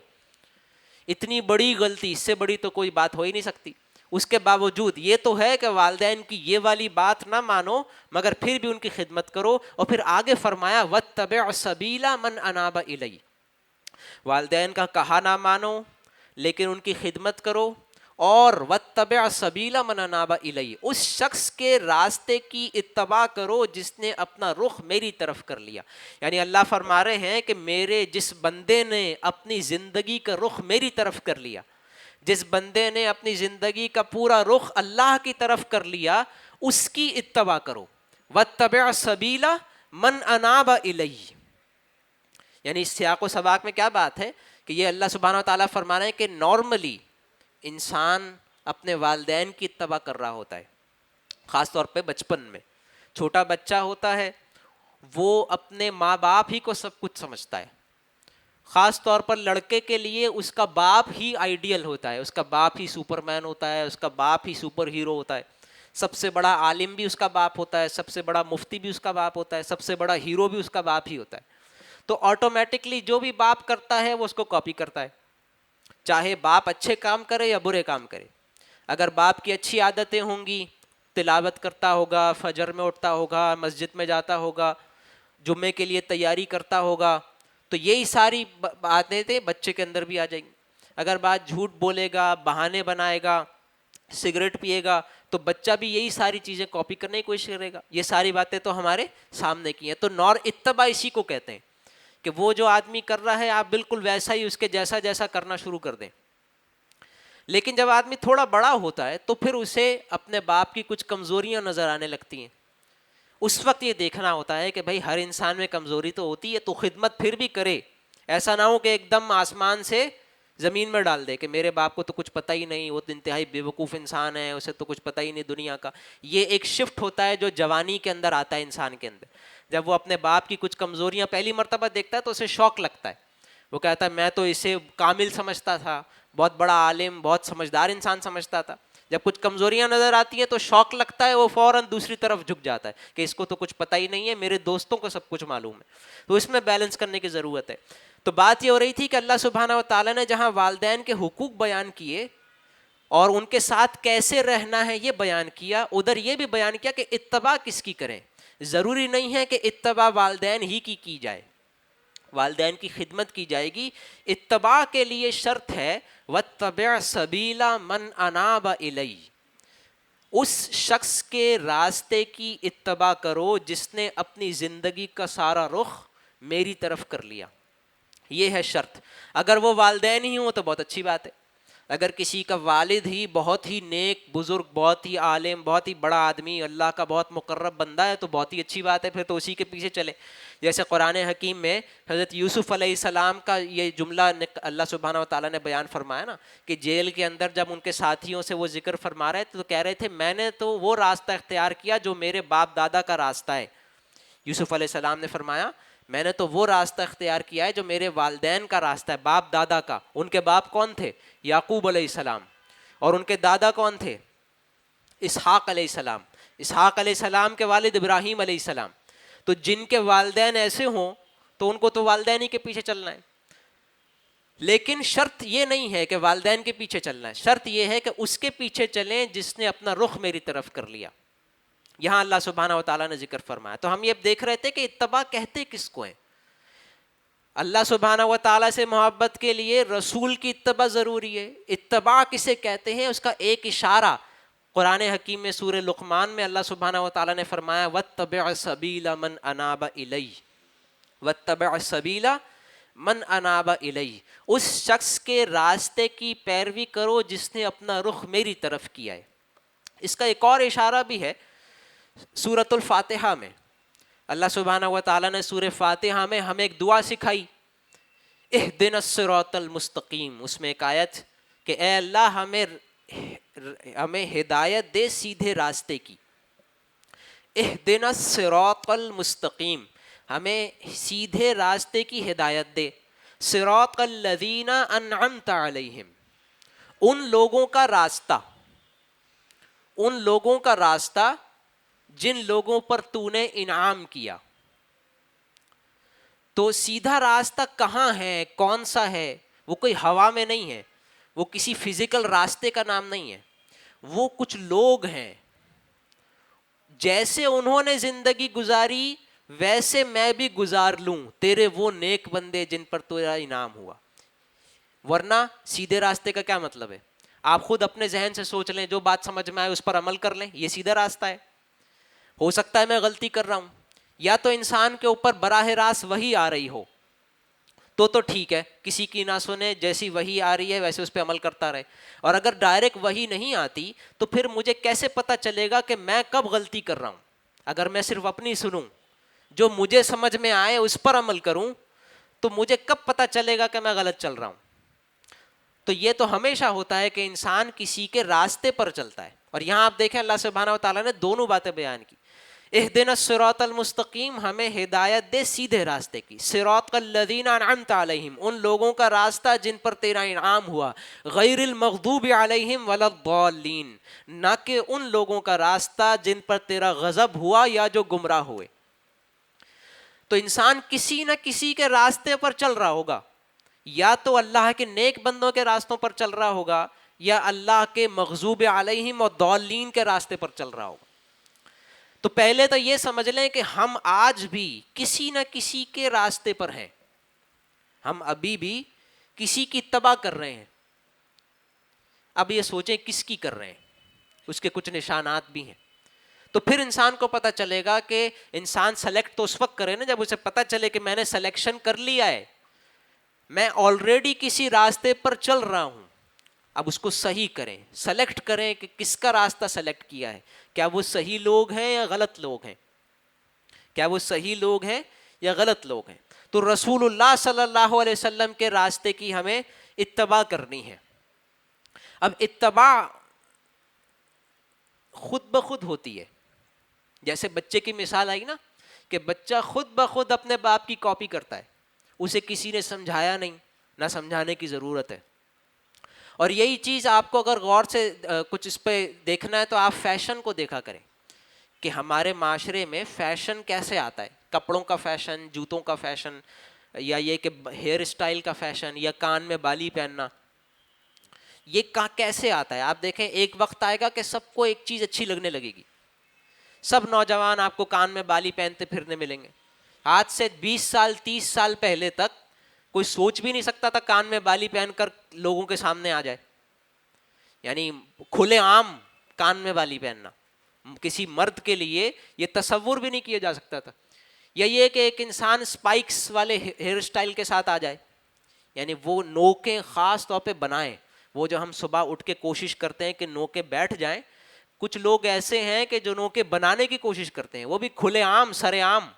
اتنی بڑی غلطی، اس سے بڑی تو کوئی بات ہو ہی نہیں سکتی۔ اس کے باوجود یہ تو ہے کہ والدین کی یہ والی بات نہ مانو، مگر پھر بھی ان کی خدمت کرو، اور پھر آگے فرمایا واتبع سبیل من اناب الی، والدین کا کہا نہ مانو لیکن ان کی خدمت کرو، اور واتبع سبیل من اناب الی، اس شخص کے راستے کی اتباع کرو جس نے اپنا رخ میری طرف کر لیا۔ یعنی اللہ فرما رہے ہیں کہ میرے جس بندے نے اپنی زندگی کا رخ میری طرف کر لیا، جس بندے نے اپنی زندگی کا پورا رخ اللہ کی طرف کر لیا، اس کی اتباع کرو۔ واتبع سبیل من اناب الی، یعنی اس سیاق و سباق میں کیا بات ہے کہ یہ اللہ سبحانہ و تعالیٰ فرما رہے ہیں کہ نارملی انسان اپنے والدین کی اتباع کر رہا ہوتا ہے، خاص طور پہ بچپن میں چھوٹا بچہ ہوتا ہے، وہ اپنے ماں باپ ہی کو سب کچھ سمجھتا ہے، خاص طور پر لڑکے کے لیے اس کا باپ ہی آئیڈیل ہوتا ہے، اس کا باپ ہی سپر مین ہوتا ہے، اس کا باپ ہی سپر ہیرو ہوتا ہے، سب سے بڑا عالم بھی اس کا باپ ہوتا ہے، سب سے بڑا مفتی بھی اس کا باپ ہوتا ہے، سب سے بڑا ہیرو بھی اس کا باپ ہی ہوتا ہے۔ تو آٹومیٹکلی جو بھی باپ کرتا ہے وہ اس کو کاپی کرتا ہے، چاہے باپ اچھے کام کرے یا برے کام کرے۔ اگر باپ کی اچھی عادتیں ہوں گی، تلاوت کرتا ہوگا، فجر میں اٹھتا ہوگا، مسجد میں جاتا ہوگا، جمعے کے لیے تیاری کرتا ہوگا، تو یہی ساری باتیں تھے بچے کے اندر بھی آ جائیں گی۔ اگر بات جھوٹ بولے گا، بہانے بنائے گا، سگریٹ پیے گا، تو بچہ بھی یہی ساری چیزیں کاپی کرنے کی کوشش کرے گا. یہ ساری باتیں تو ہمارے سامنے کی ہیں. تو نور اتباع اسی کو کہتے ہیں کہ وہ جو آدمی کر رہا ہے آپ بالکل ویسا ہی اس کے جیسا جیسا کرنا شروع کر دیں. لیکن جب آدمی تھوڑا بڑا ہوتا ہے تو پھر اسے اپنے باپ کی کچھ کمزوریاں نظر آنے لگتی ہیں. اس وقت یہ دیکھنا ہوتا ہے کہ بھائی ہر انسان میں کمزوری تو ہوتی ہے, تو خدمت پھر بھی کرے. ایسا نہ ہو کہ ایک دم آسمان سے زمین میں ڈال دے کہ میرے باپ کو تو کچھ پتہ ہی نہیں, وہ تو انتہائی بے وقوف انسان ہے, اسے تو کچھ پتہ ہی نہیں دنیا کا. یہ ایک شفٹ ہوتا ہے جو جوانی کے اندر آتا ہے انسان کے اندر. جب وہ اپنے باپ کی کچھ کمزوریاں پہلی مرتبہ دیکھتا ہے تو اسے شوق لگتا ہے. وہ کہتا ہے میں تو اسے کامل سمجھتا تھا, بہت بڑا عالم, بہت سمجھدار انسان سمجھتا تھا. جب کچھ کمزوریاں نظر آتی ہیں تو شوق لگتا ہے, وہ فوراً دوسری طرف جھک جاتا ہے کہ اس کو تو کچھ پتہ ہی نہیں ہے, میرے دوستوں کو سب کچھ معلوم ہے. تو اس میں بیلنس کرنے کی ضرورت ہے. تو بات یہ ہو رہی تھی کہ اللہ سبحانہ و تعالیٰ نے جہاں والدین کے حقوق بیان کیے اور ان کے ساتھ کیسے رہنا ہے یہ بیان کیا, ادھر یہ بھی بیان کیا کہ اتباع کس کی کریں. ضروری نہیں ہے کہ اتباع والدین ہی کی جائے, والدین کی خدمت کی جائے گی. اتباع کے لیے شرط ہے وَاتَّبِعْ سَبِيلَ مَنْ أَنَابَ إِلَيَّ, اس شخص کے راستے کی اتباع کرو جس نے اپنی زندگی کا سارا رخ میری طرف کر لیا. یہ ہے شرط. اگر وہ والدین ہی ہوں تو بہت اچھی بات ہے. اگر کسی کا والد ہی بہت ہی نیک بزرگ, بہت ہی عالم, بہت ہی بڑا آدمی, اللہ کا بہت مقرب بندہ ہے تو بہت ہی اچھی بات ہے, پھر تو اسی کے پیچھے چلے. جیسے قرآن حکیم میں حضرت یوسف علیہ السلام کا یہ جملہ اللہ سبحانہ و تعالیٰ نے بیان فرمایا نا کہ جیل کے اندر جب ان کے ساتھیوں سے وہ ذکر فرما رہے تھے تو کہہ رہے تھے میں نے تو وہ راستہ اختیار کیا جو میرے باپ دادا کا راستہ ہے. یوسف علیہ السلام نے فرمایا میں نے تو وہ راستہ اختیار کیا ہے جو میرے والدین کا راستہ ہے, باپ دادا کا. ان کے باپ کون تھے؟ یعقوب علیہ السلام. اور ان کے دادا کون تھے؟ اسحاق علیہ السلام. اسحاق علیہ السلام کے والد ابراہیم علیہ السلام. تو جن کے والدین ایسے ہوں تو ان کو تو والدین ہی کے پیچھے چلنا ہے. لیکن شرط یہ نہیں ہے کہ والدین کے پیچھے چلنا ہے, شرط یہ ہے کہ اس کے پیچھے چلیں جس نے اپنا رخ میری طرف کر لیا. یہاں اللہ سبحانہ و تعالیٰ نے ذکر فرمایا. تو ہم یہ دیکھ رہے تھے کہ اتباع کہتے کس کو ہیں. اللہ سبحانہ و تعالیٰ سے محبت کے لیے رسول کی اتباع ضروری ہے. اتباع کسے کہتے ہیں اس کا ایک اشارہ قرآن حکیم میں سورہ لقمان میں اللہ سبحانہ و تعالیٰ نے فرمایا وَاتَّبِعْ سَبِيلَ مَنْ أَنَابَ إِلَيَّ, وَاتَّبِعْ سَبِيلَ مَنْ أَنَابَ إِلَيَّ, اس شخص کے راستے کی پیروی کرو جس نے اپنا رخ میری طرف کیا ہے. اس کا ایک اور اشارہ بھی ہے سورۃ الفاتحہ میں. اللہ سبحانہ و تعالیٰ نے سورہ فاتحہ میں ہمیں ایک دعا سکھائی اہدنا الصراط المستقیم. اس میں ایک آیت کہ اے اللہ ہمیں ہدایت دے سیدھے راستے کی. اہدنا الصراط المستقیم, ہمیں سیدھے راستے کی ہدایت دے. صراط الذین انعمت علیہم, ان لوگوں کا راستہ, ان لوگوں کا راستہ جن لوگوں پر تو نے انعام کیا. تو سیدھا راستہ کہاں ہے, کون سا ہے؟ وہ کوئی ہوا میں نہیں ہے, وہ کسی فزیکل راستے کا نام نہیں ہے. وہ کچھ لوگ ہیں جیسے انہوں نے زندگی گزاری ویسے میں بھی گزار لوں, تیرے وہ نیک بندے جن پر تیرا انعام ہوا. ورنہ سیدھے راستے کا کیا مطلب ہے؟ آپ خود اپنے ذہن سے سوچ لیں, جو بات سمجھ میں آئے اس پر عمل کر لیں, یہ سیدھا راستہ ہے. ہو سکتا ہے میں غلطی کر رہا ہوں, یا تو انسان کے اوپر براہ راست وحی آ رہی ہو تو ٹھیک ہے, کسی کی نہ سنے, جیسی وحی آ رہی ہے ویسے اس پہ عمل کرتا رہے. اور اگر ڈائریکٹ وحی نہیں آتی تو پھر مجھے کیسے پتہ چلے گا کہ میں کب غلطی کر رہا ہوں؟ اگر میں صرف اپنی سنوں, جو مجھے سمجھ میں آئے اس پر عمل کروں, تو مجھے کب پتہ چلے گا کہ میں غلط چل رہا ہوں؟ تو یہ تو ہمیشہ ہوتا ہے کہ انسان کسی کے راستے پر چلتا ہے. اور یہاں آپ دیکھیں اللہ سبحانہ و تعالیٰ نے دونوں باتیں بیان کی. اہدنا الصراط المستقیم, ہمیں ہدایت دے سیدھے راستے کی. صراط الذین انعمت علیہم, ان لوگوں کا راستہ جن پر تیرا انعام ہوا. غیر المغضوب علیہم ولا الضالین, نہ کہ ان لوگوں کا راستہ جن پر تیرا غضب ہوا یا جو گمراہ ہوئے. تو انسان کسی نہ کسی کے راستے پر چل رہا ہوگا, یا تو اللہ کے نیک بندوں کے راستوں پر چل رہا ہوگا, یا اللہ کے مغضوب علیہم اور ضالین کے راستے پر چل رہا ہوگا. تو پہلے تو یہ سمجھ لیں کہ ہم آج بھی کسی نہ کسی کے راستے پر ہیں, ہم ابھی بھی کسی کی اتباع کر رہے ہیں. اب یہ سوچیں کس کی کر رہے ہیں, اس کے کچھ نشانات بھی ہیں. تو پھر انسان کو پتہ چلے گا کہ انسان سلیکٹ تو اس وقت کرے نا جب اسے پتہ چلے کہ میں نے سلیکشن کر لیا ہے, میں آلریڈی کسی راستے پر چل رہا ہوں. اب اس کو صحیح کریں, سلیکٹ کریں کہ کس کا راستہ سلیکٹ کیا ہے, کیا وہ صحیح لوگ ہیں یا غلط لوگ ہیں, کیا وہ صحیح لوگ ہیں یا غلط لوگ ہیں. تو رسول اللہ صلی اللہ علیہ وسلم کے راستے کی ہمیں اتباع کرنی ہے. اب اتباع خود بخود ہوتی ہے, جیسے بچے کی مثال آئی نا کہ بچہ خود بخود اپنے باپ کی کاپی کرتا ہے, اسے کسی نے سمجھایا نہیں, نہ سمجھانے کی ضرورت ہے. اور یہی چیز آپ کو اگر غور سے کچھ اس پہ دیکھنا ہے تو آپ فیشن کو دیکھا کریں کہ ہمارے معاشرے میں فیشن کیسے آتا ہے, کپڑوں کا فیشن, جوتوں کا فیشن, یا یہ کہ ہیئر اسٹائل کا فیشن, یا کان میں بالی پہننا, یہ کیسے آتا ہے. آپ دیکھیں ایک وقت آئے گا کہ سب کو ایک چیز اچھی لگنے لگے گی, سب نوجوان آپ کو کان میں بالی پہنتے پھرنے ملیں گے. آج سے 20 سال 30 سال پہلے تک کوئی سوچ بھی نہیں سکتا تھا کان میں بالی پہن کر لوگوں کے سامنے آ جائے, یعنی کھلے عام کان میں بالی پہننا کسی مرد کے لیے یہ تصور بھی نہیں کیا جا سکتا تھا. یا یہ کہ ایک انسان اسپائکس والے ہیئر اسٹائل کے ساتھ آ جائے, یعنی وہ نوکیں خاص طور پہ بنائیں, وہ جو ہم صبح اٹھ کے کوشش کرتے ہیں کہ نوکیں بیٹھ جائیں, کچھ لوگ ایسے ہیں کہ جو نوکیں بنانے کی کوشش کرتے ہیں, وہ بھی کھلے عام سرے عام.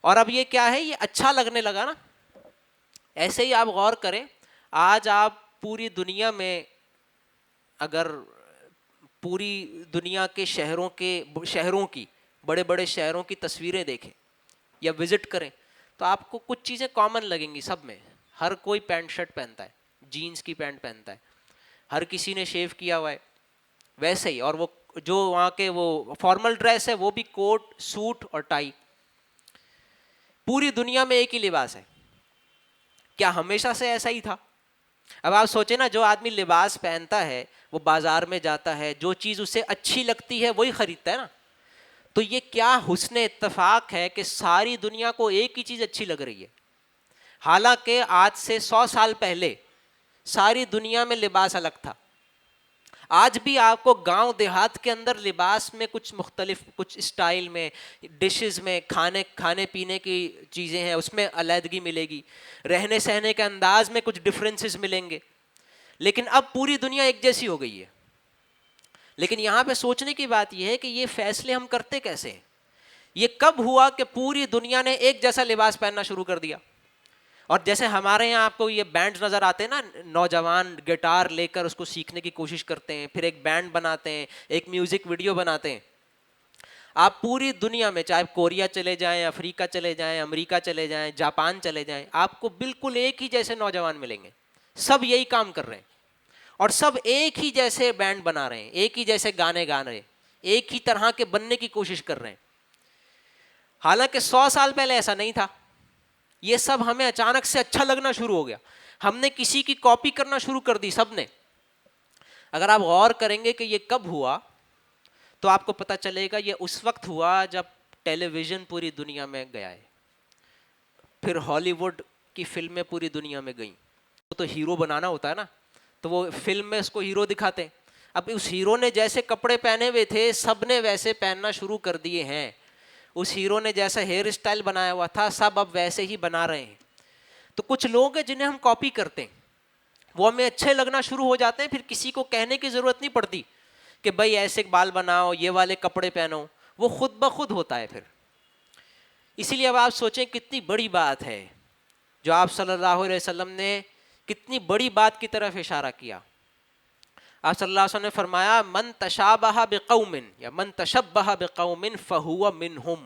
اور اب یہ کیا ہے, یہ اچھا لگنے لگا نا. ایسے ہی آپ غور کریں, آج آپ پوری دنیا میں اگر پوری دنیا کے شہروں کی بڑے بڑے شہروں کی تصویریں دیکھیں یا وزٹ کریں تو آپ کو کچھ چیزیں کامن لگیں گی. سب میں ہر کوئی پینٹ شرٹ پہنتا ہے, جینس کی پینٹ پہنتا ہے, ہر کسی نے شیو کیا ہوا ہے ویسے ہی. اور وہ جو وہاں کے وہ فارمل ڈریس ہے وہ بھی کوٹ سوٹ اور ٹائی. پوری دنیا میں ایک ہی لباس ہے. کیا ہمیشہ سے ایسا ہی تھا؟ اب آپ سوچیں نا, جو آدمی لباس پہنتا ہے وہ بازار میں جاتا ہے, جو چیز اسے اچھی لگتی ہے وہی خریدتا ہے نا. تو یہ کیا حسن اتفاق ہے کہ ساری دنیا کو ایک ہی چیز اچھی لگ رہی ہے, حالانکہ آج سے 100 سال پہلے ساری دنیا میں لباس الگ تھا. آج بھی آپ کو گاؤں دیہات کے اندر لباس میں کچھ مختلف, کچھ اسٹائل میں, ڈشز میں, کھانے پینے کی چیزیں ہیں اس میں علیحدگی ملے گی, رہنے سہنے کے انداز میں کچھ ڈفرینسز ملیں گے, لیکن اب پوری دنیا ایک جیسی ہو گئی ہے. لیکن یہاں پہ سوچنے کی بات یہ ہے کہ یہ فیصلے ہم کرتے کیسے ہیں؟ یہ کب ہوا کہ پوری دنیا نے ایک جیسا لباس پہننا شروع کر دیا؟ اور جیسے ہمارے یہاں آپ کو یہ بینڈ نظر آتے ہیں نا, نوجوان گٹار لے کر اس کو سیکھنے کی کوشش کرتے ہیں, پھر ایک بینڈ بناتے ہیں, ایک میوزک ویڈیو بناتے ہیں. آپ پوری دنیا میں چاہے کوریا چلے جائیں, افریقہ چلے جائیں, امریکہ چلے جائیں, جاپان چلے جائیں, آپ کو بالکل ایک ہی جیسے نوجوان ملیں گے. سب یہی کام کر رہے ہیں اور سب ایک ہی جیسے بینڈ بنا رہے ہیں, ایک ہی جیسے گانے گا رہے ہیں, ایک ہی طرح کے بننے کی کوشش کر رہے ہیں. حالانکہ 100 سال پہلے ایسا نہیں تھا. یہ سب ہمیں اچانک سے اچھا لگنا شروع ہو گیا, ہم نے کسی کی کاپی کرنا شروع کر دی سب نے. اگر آپ غور کریں گے کہ یہ کب ہوا تو آپ کو پتہ چلے گا یہ اس وقت ہوا جب ٹیلی ویژن پوری دنیا میں گیا ہے, پھر ہالی ووڈ کی فلمیں پوری دنیا میں گئیں. تو ہیرو بنانا ہوتا ہے نا, تو وہ فلم میں اس کو ہیرو دکھاتے ہیں. اب اس ہیرو نے جیسے کپڑے پہنے ہوئے تھے سب نے ویسے پہننا شروع کر دیے ہیں, اس ہیرو نے جیسا ہیئر اسٹائل بنایا ہوا تھا سب اب ویسے ہی بنا رہے ہیں. تو کچھ لوگ ہیں جنہیں ہم کاپی کرتے ہیں, وہ ہمیں اچھے لگنا شروع ہو جاتے ہیں, پھر کسی کو کہنے کی ضرورت نہیں پڑتی کہ بھائی ایسے بال بناؤ, یہ والے کپڑے پہنو, وہ خود بخود ہوتا ہے پھر. اسی لیے اب آپ سوچیں کتنی بڑی بات ہے جو آپ صلی اللہ علیہ وسلم نے کتنی بڑی بات کی طرف اشارہ کیا. آپ صلی اللہ علیہ وسلم نے فرمایا من تشابہ بقوم یا من تشبہ بقوم فہو منہم,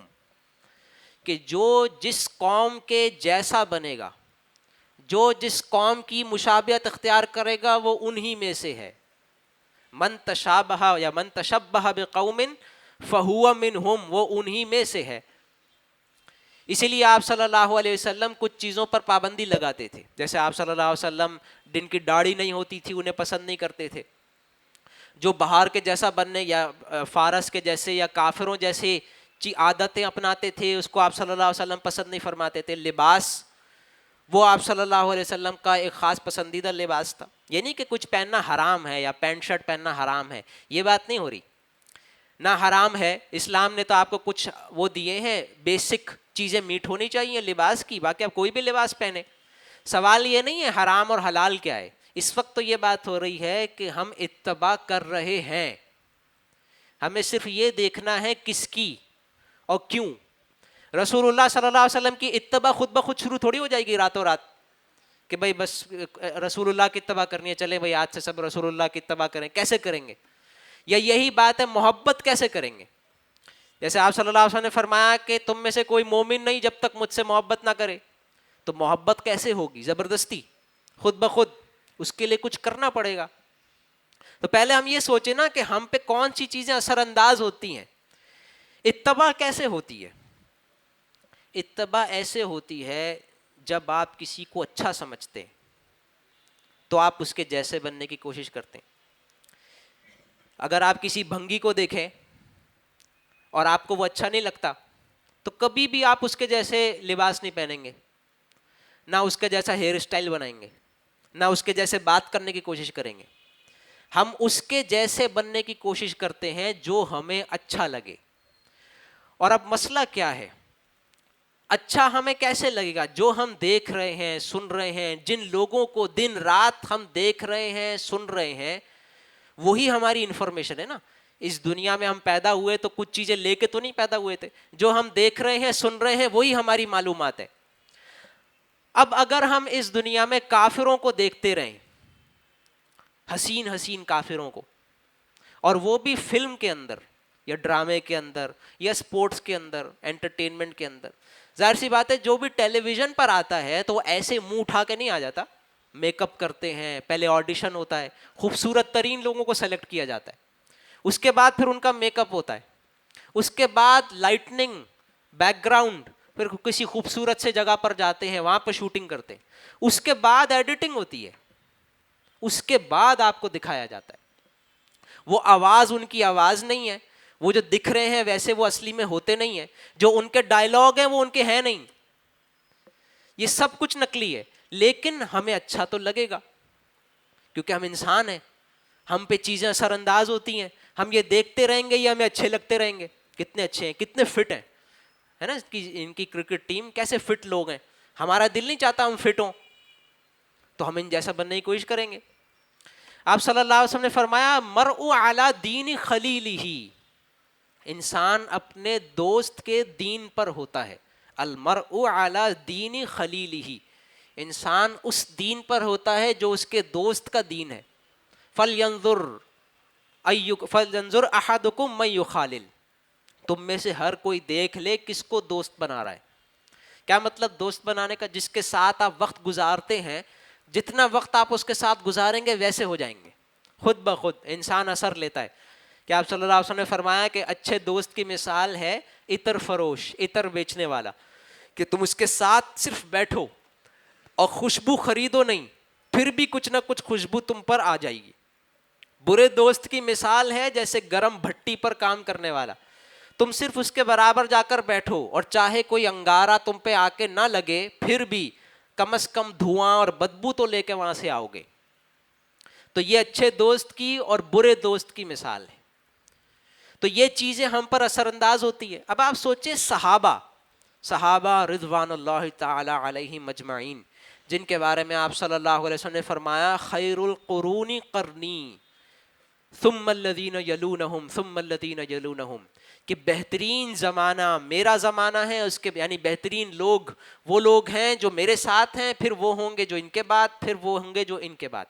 کہ جو جس قوم کے جیسا بنے گا, جو جس قوم کی مشابہت اختیار کرے گا وہ انہی میں سے ہے. من تشابہ یا من تشبہ بقوم فہو منہم, وہ انہی میں سے ہے. اسی لیے آپ صلی اللہ علیہ وسلم کچھ چیزوں پر پابندی لگاتے تھے. جیسے آپ صلی اللہ علیہ وسلم جن کی داڑھی نہیں ہوتی تھی انہیں پسند نہیں کرتے تھے, جو باہر کے جیسا بننے یا فارس کے جیسے یا کافروں جیسے عادتیں اپناتے تھے اس کو آپ صلی اللہ علیہ وسلم پسند نہیں فرماتے تھے. لباس وہ آپ صلی اللہ علیہ وسلم کا ایک خاص پسندیدہ لباس تھا. یہ نہیں کہ کچھ پہننا حرام ہے یا پینٹ شرٹ پہننا حرام ہے، یہ بات نہیں ہو رہی. نہ حرام ہے، اسلام نے تو آپ کو کچھ وہ دیے ہیں بیسک چیزیں میٹ ہونی چاہیے لباس کی، باقی آپ کوئی بھی لباس پہنے. سوال یہ نہیں ہے حرام اور حلال کیا ہے، اس وقت تو یہ بات ہو رہی ہے کہ ہم اتباع کر رہے ہیں، ہمیں صرف یہ دیکھنا ہے کس کی اور کیوں. رسول اللہ صلی اللہ علیہ وسلم کی اتباع خود بخود شروع تھوڑی ہو جائے گی راتوں رات کہ بھائی بس رسول اللہ کی اتباع کرنی ہے، چلے بھائی آج سے سب رسول اللہ کی اتباع کریں. کیسے کریں گے؟ یا یہی بات ہے محبت کیسے کریں گے؟ جیسے آپ صلی اللہ علیہ وسلم نے فرمایا کہ تم میں سے کوئی مومن نہیں جب تک مجھ سے محبت نہ کرے. تو محبت کیسے ہوگی؟ زبردستی، خود بخود، اس کے لیے کچھ کرنا پڑے گا. تو پہلے ہم یہ سوچیں نا کہ ہم پہ کون سی چیزیں اثر انداز ہوتی ہیں. اتباع کیسے ہوتی ہے؟ اتباع ایسے ہوتی ہے جب آپ کسی کو اچھا سمجھتے ہیں تو آپ اس کے جیسے بننے کی کوشش کرتے ہیں. اگر آپ کسی بھنگی کو دیکھیں اور آپ کو وہ اچھا نہیں لگتا تو کبھی بھی آپ اس کے جیسے لباس نہیں پہنیں گے، نہ اس کے جیسا ہیئر اسٹائل بنائیں گے، نہ اس کے جیسے بات کرنے کی کوشش کریں گے. ہم اس کے جیسے بننے کی کوشش کرتے ہیں جو ہمیں اچھا لگے. اور اب مسئلہ کیا ہے؟ اچھا ہمیں کیسے لگے گا؟ جو ہم دیکھ رہے ہیں، سن رہے ہیں، جن لوگوں کو دن رات ہم دیکھ رہے ہیں، سن رہے ہیں، وہی ہماری انفارمیشن ہے نا. اس دنیا میں ہم پیدا ہوئے تو کچھ چیزیں لے کے تو نہیں پیدا ہوئے تھے، جو ہم دیکھ رہے ہیں، سن رہے ہیں، وہی ہماری معلومات ہے. اب اگر ہم اس دنیا میں کافروں کو دیکھتے رہیں، حسین حسین کافروں کو، اور وہ بھی فلم کے اندر یا ڈرامے کے اندر یا سپورٹس کے اندر، انٹرٹینمنٹ کے اندر، ظاہر سی بات ہے جو بھی ٹیلی ویژن پر آتا ہے تو وہ ایسے منہ اٹھا کے نہیں آ جاتا. میک اپ کرتے ہیں، پہلے آڈیشن ہوتا ہے، خوبصورت ترین لوگوں کو سلیکٹ کیا جاتا ہے، اس کے بعد پھر ان کا میک اپ ہوتا ہے، اس کے بعد لائٹننگ، بیک گراؤنڈ، پھر کسی خوبصورت سے جگہ پر جاتے ہیں، وہاں پہ شوٹنگ کرتے ہیں، اس کے بعد ایڈیٹنگ ہوتی ہے، اس کے بعد آپ کو دکھایا جاتا ہے. وہ آواز ان کی آواز نہیں ہے، وہ جو دکھ رہے ہیں ویسے وہ اصلی میں ہوتے نہیں ہیں، جو ان کے ڈائلاگ ہیں وہ ان کے ہیں نہیں، یہ سب کچھ نقلی ہے. لیکن ہمیں اچھا تو لگے گا کیونکہ ہم انسان ہیں، ہم پہ چیزیں اثر انداز ہوتی ہیں. ہم یہ دیکھتے رہیں گے یا ہمیں اچھے لگتے رہیں گے؟ کتنے اچھے ہیں، کتنے فٹ ہیں، ہے نا. ان کی کرکٹ ٹیم کیسے فٹ لوگ ہیں، ہمارا دل نہیں چاہتا ہم فٹ ہوں، تو ہم ان جیسا بننے کی کوشش کریں گے. آپ صلی اللہ علیہ وسلم نے فرمایا مرء علی دین خلیلہ، انسان اپنے دوست کے دین پر ہوتا ہے. المرء علی دین خلیلہ، انسان اس دین پر ہوتا ہے جو اس کے دوست کا دین ہے. فلینظر احدکم من یخالل، تم میں سے ہر کوئی دیکھ لے کس کو دوست بنا رہا ہے. کیا مطلب دوست بنانے کا؟ جس کے ساتھ آپ وقت گزارتے ہیں، جتنا وقت آپ اس کے ساتھ گزاریں گے ویسے ہو جائیں گے. خود بخود انسان اثر لیتا ہے. کہ آپ صلی اللہ علیہ وسلم نے فرمایا کہ اچھے دوست کی مثال ہے عطر فروش، عطر بیچنے والا، کہ تم اس کے ساتھ صرف بیٹھو اور خوشبو خریدو نہیں، پھر بھی کچھ نہ کچھ خوشبو تم پر آ جائے گی. برے دوست کی مثال ہے جیسے گرم بھٹی پر کام کرنے والا، تم صرف اس کے برابر جا کر بیٹھو اور چاہے کوئی انگارہ تم پہ آ کے نہ لگے، پھر بھی کم از کم دھواں اور بدبو تو لے کے وہاں سے آؤ گے. تو یہ اچھے دوست کی اور برے دوست کی مثال ہے. تو یہ چیزیں ہم پر اثر انداز ہوتی ہے. اب آپ سوچیں صحابہ رضوان اللہ تعالی علیہم اجمعین، جن کے بارے میں آپ صلی اللہ علیہ وسلم نے فرمایا خیر القرون قرنی ثم الذین یلونہم ثم الذین یلونہم، کہ بہترین زمانہ میرا زمانہ ہے، اس کے یعنی بہترین لوگ وہ لوگ ہیں جو میرے ساتھ ہیں، پھر وہ ہوں گے جو ان کے بعد، پھر وہ ہوں گے جو ان کے بعد.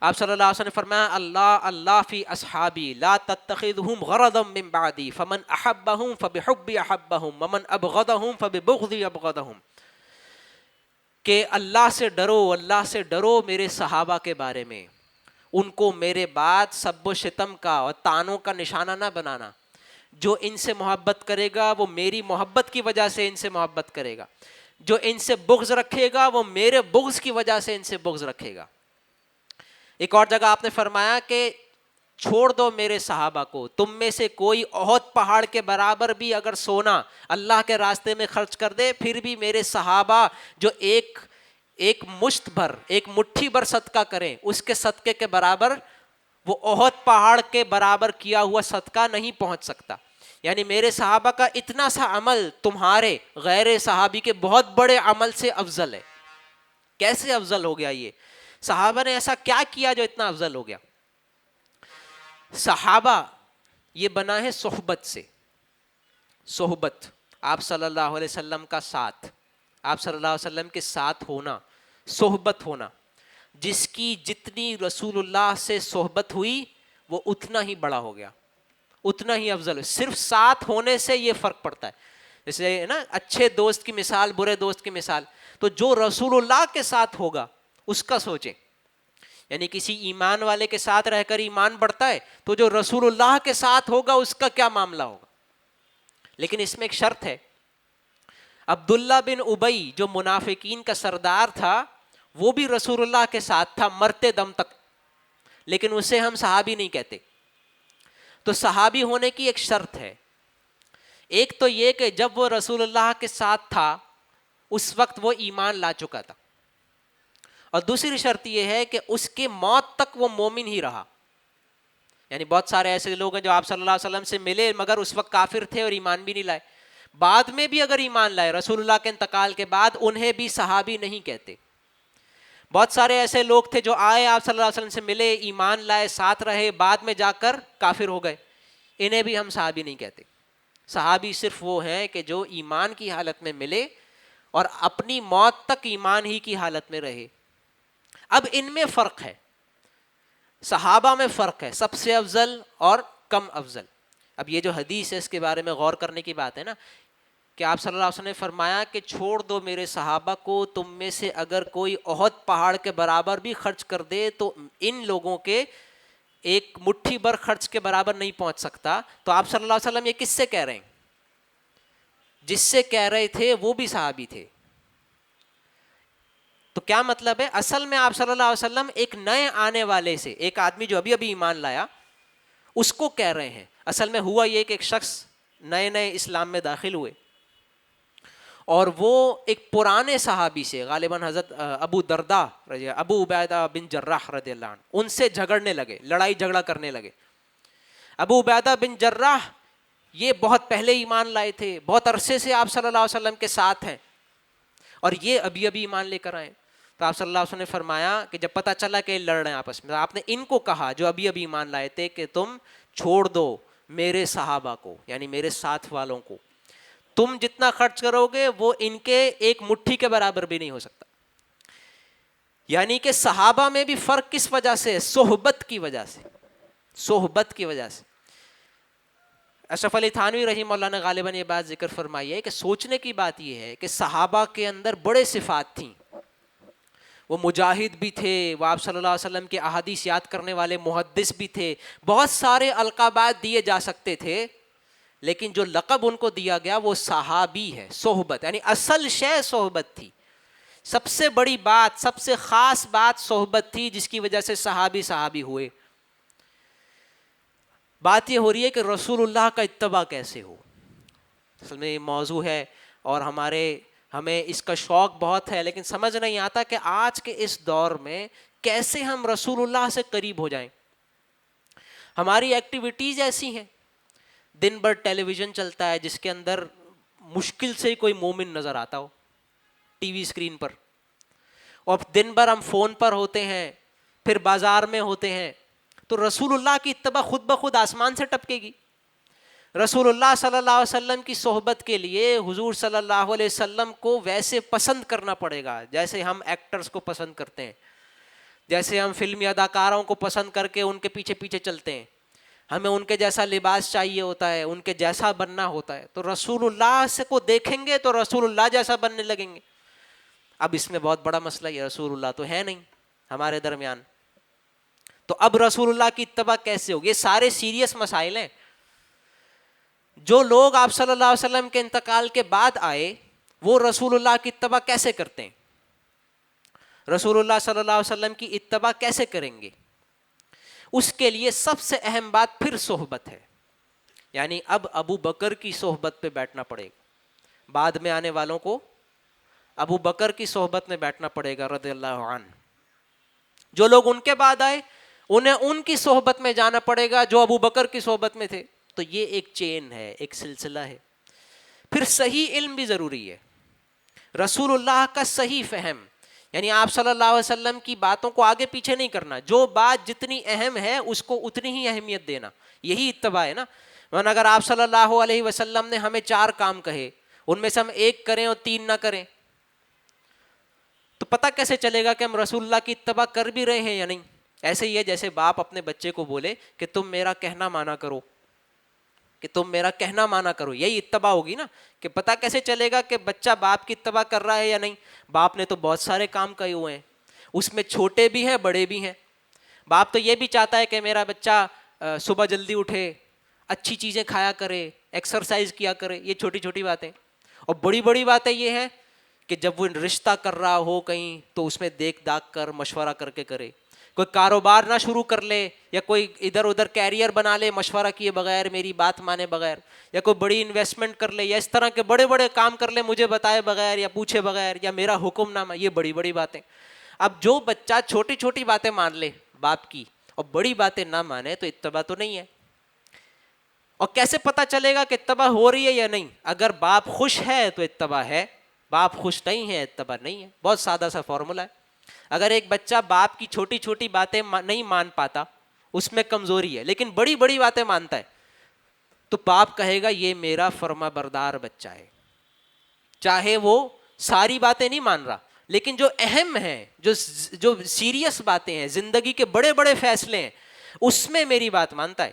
آپ صلی اللہ علیہ وسلم نے فرمایا اللہ اللہ فی اصحابی لا تتخذهم غرضا من بعدی فمن احبهم فبحبی احبهم ومن ابغضهم فببغضی ابغضهم، کہ اللہ سے ڈرو، اللہ سے ڈرو میرے صحابہ کے بارے میں، ان کو میرے بعد سب و شتم کا اور طعنوں کا نشانہ نہ بنانا. جو ان سے محبت کرے گا وہ میری محبت کی وجہ سے ان سے محبت کرے گا، جو ان سے بغض رکھے گا وہ میرے بغض کی وجہ سے ان سے بغض رکھے گا. ایک اور جگہ آپ نے فرمایا کہ چھوڑ دو میرے صحابہ کو، تم میں سے کوئی احد پہاڑ کے برابر بھی اگر سونا اللہ کے راستے میں خرچ کر دے، پھر بھی میرے صحابہ جو ایک ایک مشت بھر ایک مٹھی بھر صدقہ کریں اس کے صدقے کے برابر وہ احد پہاڑ کے برابر کیا ہوا صدقہ نہیں پہنچ سکتا. یعنی میرے صحابہ کا اتنا سا عمل تمہارے غیر صحابی کے بہت بڑے عمل سے افضل ہے. کیسے افضل ہو گیا؟ یہ صحابہ نے ایسا کیا کیا جو اتنا افضل ہو گیا؟ صحابہ یہ بنا ہے صحبت سے. صحبت، آپ صلی اللہ علیہ وسلم کا ساتھ، آپ صلی اللہ علیہ وسلم کے ساتھ ہونا، صحبت ہونا. جس کی جتنی رسول اللہ سے صحبت ہوئی وہ اتنا ہی بڑا ہو گیا، اتنا ہی افضل ہے. صرف ساتھ ہونے سے یہ فرق پڑتا ہے. جیسے نا اچھے دوست کی مثال، برے دوست کی مثال. تو جو رسول اللہ کے ساتھ ہوگا اس کا سوچیں. یعنی کسی ایمان والے کے ساتھ رہ کر ایمان بڑھتا ہے، تو جو رسول اللہ کے ساتھ ہوگا اس کا کیا معاملہ ہوگا. لیکن اس میں ایک شرط ہے. عبداللہ بن ابی جو منافقین کا سردار تھا وہ بھی رسول اللہ کے ساتھ تھا مرتے دم تک، لیکن اسے ہم صحابی نہیں کہتے. تو صحابی ہونے کی ایک شرط ہے. ایک تو یہ کہ جب وہ رسول اللہ کے ساتھ تھا اس وقت وہ ایمان لا چکا تھا، اور دوسری شرط یہ ہے کہ اس کے موت تک وہ مومن ہی رہا. یعنی بہت سارے ایسے لوگ ہیں جو آپ صلی اللہ علیہ وسلم سے ملے مگر اس وقت کافر تھے اور ایمان بھی نہیں لائے، بعد میں بھی اگر ایمان لائے رسول اللہ کے انتقال کے بعد انہیں بھی صحابی نہیں کہتے. بہت سارے ایسے لوگ تھے جو آئے آپ صلی اللہ علیہ وسلم سے ملے، ایمان لائے، ساتھ رہے، بعد میں جا کر کافر ہو گئے، انہیں بھی ہم صحابی نہیں کہتے. صحابی صرف وہ ہیں کہ جو ایمان کی حالت میں ملے اور اپنی موت تک ایمان ہی کی حالت میں رہے. اب ان میں فرق ہے، صحابہ میں فرق ہے، سب سے افضل اور کم افضل. اب یہ جو حدیث ہے اس کے بارے میں غور کرنے کی بات ہے نا، کہ آپ صلی اللہ علیہ وسلم نے فرمایا کہ چھوڑ دو میرے صحابہ کو، تم میں سے اگر کوئی احد پہاڑ کے برابر بھی خرچ کر دے تو ان لوگوں کے ایک مٹھی بھر خرچ کے برابر نہیں پہنچ سکتا. تو آپ صلی اللہ علیہ وسلم یہ کس سے کہہ رہے ہیں؟ جس سے کہہ رہے تھے وہ بھی صحابی تھے. تو کیا مطلب ہے؟ اصل میں آپ صلی اللہ علیہ وسلم ایک نئے آنے والے سے، ایک آدمی جو ابھی ابھی ایمان لایا اس کو کہہ رہے ہیں. اصل میں ہوا یہ کہ ایک شخص نئے نئے اسلام میں داخل ہوئے اور وہ ایک پرانے صحابی سے، غالباً حضرت ابو درداء ابو عبیدہ بن جراح رضی اللہ عنہ، ان سے جھگڑنے لگے، لڑائی جھگڑا کرنے لگے. ابو عبیدہ بن جراح یہ بہت پہلے ایمان لائے تھے، بہت عرصے سے آپ صلی اللہ علیہ وسلم کے ساتھ ہیں، اور یہ ابھی ابھی ایمان لے کر آئے. تو آپ صلی اللہ علیہ وسلم نے فرمایا کہ جب پتہ چلا کہ لڑ رہے ہیں آپس میں، آپ نے ان کو کہا جو ابھی ابھی ایمان لائے تھے کہ تم چھوڑ دو میرے صحابہ کو، یعنی میرے ساتھ والوں کو، تم جتنا خرچ کرو گے وہ ان کے ایک مٹھی کے برابر بھی نہیں ہو سکتا. یعنی کہ صحابہ میں بھی فرق کس وجہ سے؟ صحبت کی وجہ سے، صحبت کی وجہ سے. اشرف علی تھانوی رحمہ اللہ نے غالباً یہ بات ذکر فرمائی ہے کہ سوچنے کی بات یہ ہے کہ صحابہ کے اندر بڑے صفات تھیں. وہ مجاہد بھی تھے، وہ آپ صلی اللہ علیہ وسلم کے احادیث یاد کرنے والے محدث بھی تھے، بہت سارے القابات دیے جا سکتے تھے، لیکن جو لقب ان کو دیا گیا وہ صحابی ہے. صحبت یعنی اصل شے صحبت تھی، سب سے بڑی بات، سب سے خاص بات صحبت تھی جس کی وجہ سے صحابی صحابی ہوئے. بات یہ ہو رہی ہے کہ رسول اللہ کا اتباع کیسے ہو. اصل میں یہ موضوع ہے اور ہمیں اس کا شوق بہت ہے، لیکن سمجھ نہیں آتا کہ آج کے اس دور میں کیسے ہم رسول اللہ سے قریب ہو جائیں. ہماری ایکٹیویٹیز ایسی ہیں، دن بھر ٹیلی ویژن چلتا ہے جس کے اندر مشکل سے کوئی مومن نظر آتا ہو ٹی وی اسکرین پر، اور دن بھر ہم فون پر ہوتے ہیں، پھر بازار میں ہوتے ہیں. تو رسول اللہ کی اتباع خود بخود آسمان سے ٹپکے گی. رسول اللہ صلی اللہ علیہ وسلم کی صحبت کے لیے حضور صلی اللہ علیہ وسلم کو ویسے پسند کرنا پڑے گا جیسے ہم ایکٹرز کو پسند کرتے ہیں، جیسے ہم فلمی اداکاروں کو پسند کر کے ان کے پیچھے پیچھے چلتے ہیں. ہمیں ان کے جیسا لباس چاہیے ہوتا ہے، ان کے جیسا بننا ہوتا ہے. تو رسول اللہ سے کو دیکھیں گے تو رسول اللہ جیسا بننے لگیں گے. اب اس میں بہت بڑا مسئلہ یہ، رسول اللہ تو ہے نہیں ہمارے درمیان، تو اب رسول اللہ کی اتباع کیسے ہوگی؟ یہ سارے سیریس مسائل ہیں. جو لوگ آپ صلی اللہ علیہ وسلم کے انتقال کے بعد آئے وہ رسول اللہ کی اتباع کیسے کرتے ہیں؟ رسول اللہ صلی اللہ علیہ وسلم کی اتباع کیسے کریں گے؟ اس کے لیے سب سے اہم بات پھر صحبت ہے. یعنی اب ابو بکر کی صحبت پہ بیٹھنا پڑے گا، بعد میں آنے والوں کو ابو بکر کی صحبت میں بیٹھنا پڑے گا رضی اللہ عنہ. جو لوگ ان کے بعد آئے انہیں ان کی صحبت میں جانا پڑے گا جو ابو بکر کی صحبت میں تھے. تو یہ ایک چین ہے, ایک سلسلہ ہے. پھر صحیح علم بھی ضروری ہے, رسول اللہ کا صحیح فہم, یعنی آپ صلی اللہ علیہ وسلم کی باتوں کو آگے پیچھے نہیں کرنا, جو بات جتنی اہم ہے اس کو اتنی ہی اہمیت دینا, یہی اتباع ہے نا. ورنہ اگر آپ صلی اللہ علیہ وسلم نے ہمیں 4 کام کہے, ان میں سے ہم 1 کریں اور 3 نہ کریں, تو پتہ کیسے چلے گا کہ ہم رسول اللہ کی اتباع کر بھی رہے ہیں یا نہیں. ایسے ہی ہے جیسے باپ اپنے بچے کو بولے کہ تم میرا کہنا مانا کرو, کہ تم میرا کہنا مانا کرو, یہی اتباع ہوگی نا. کہ پتہ کیسے چلے گا کہ بچہ باپ کی اتباع کر رہا ہے یا نہیں. باپ نے تو بہت سارے کام کہے ہوئے ہیں, اس میں چھوٹے بھی ہیں بڑے بھی ہیں. باپ تو یہ بھی چاہتا ہے کہ میرا بچہ صبح جلدی اٹھے, اچھی چیزیں کھایا کرے, ایکسرسائز کیا کرے, یہ چھوٹی چھوٹی باتیں. اور بڑی بڑی باتیں یہ ہیں کہ جب وہ رشتہ کر رہا ہو کہیں تو اس میں دیکھ داکھ کر مشورہ کر کے کرے. کوئی کاروبار نہ شروع کر لے یا کوئی ادھر ادھر کیریئر بنا لے مشورہ کیے بغیر, میری بات مانے بغیر, یا کوئی بڑی انویسٹمنٹ کر لے, یا اس طرح کے بڑے بڑے کام کر لے مجھے بتائے بغیر یا پوچھے بغیر, یا میرا حکم نہ مان, یہ بڑی بڑی باتیں. اب جو بچہ چھوٹی چھوٹی باتیں مان لے باپ کی اور بڑی باتیں نہ مانے تو اتباع تو نہیں ہے. اور کیسے پتہ چلے گا کہ اتباع ہو رہی ہے یا نہیں؟ اگر باپ خوش ہے تو اتباع ہے, باپ خوش نہیں ہے اتباع نہیں ہے. بہت سادہ سا فارمولہ ہے. اگر ایک بچہ باپ کی چھوٹی چھوٹی باتیں نہیں مان پاتا, اس میں کمزوری ہے, لیکن بڑی بڑی باتیں مانتا ہے, تو باپ کہے گا یہ میرا فرما بردار بچہ ہے. چاہے وہ ساری باتیں نہیں مان رہا, لیکن جو اہم ہیں, جو سیریس باتیں ہیں, زندگی کے بڑے بڑے فیصلے ہیں, اس میں میری بات مانتا ہے.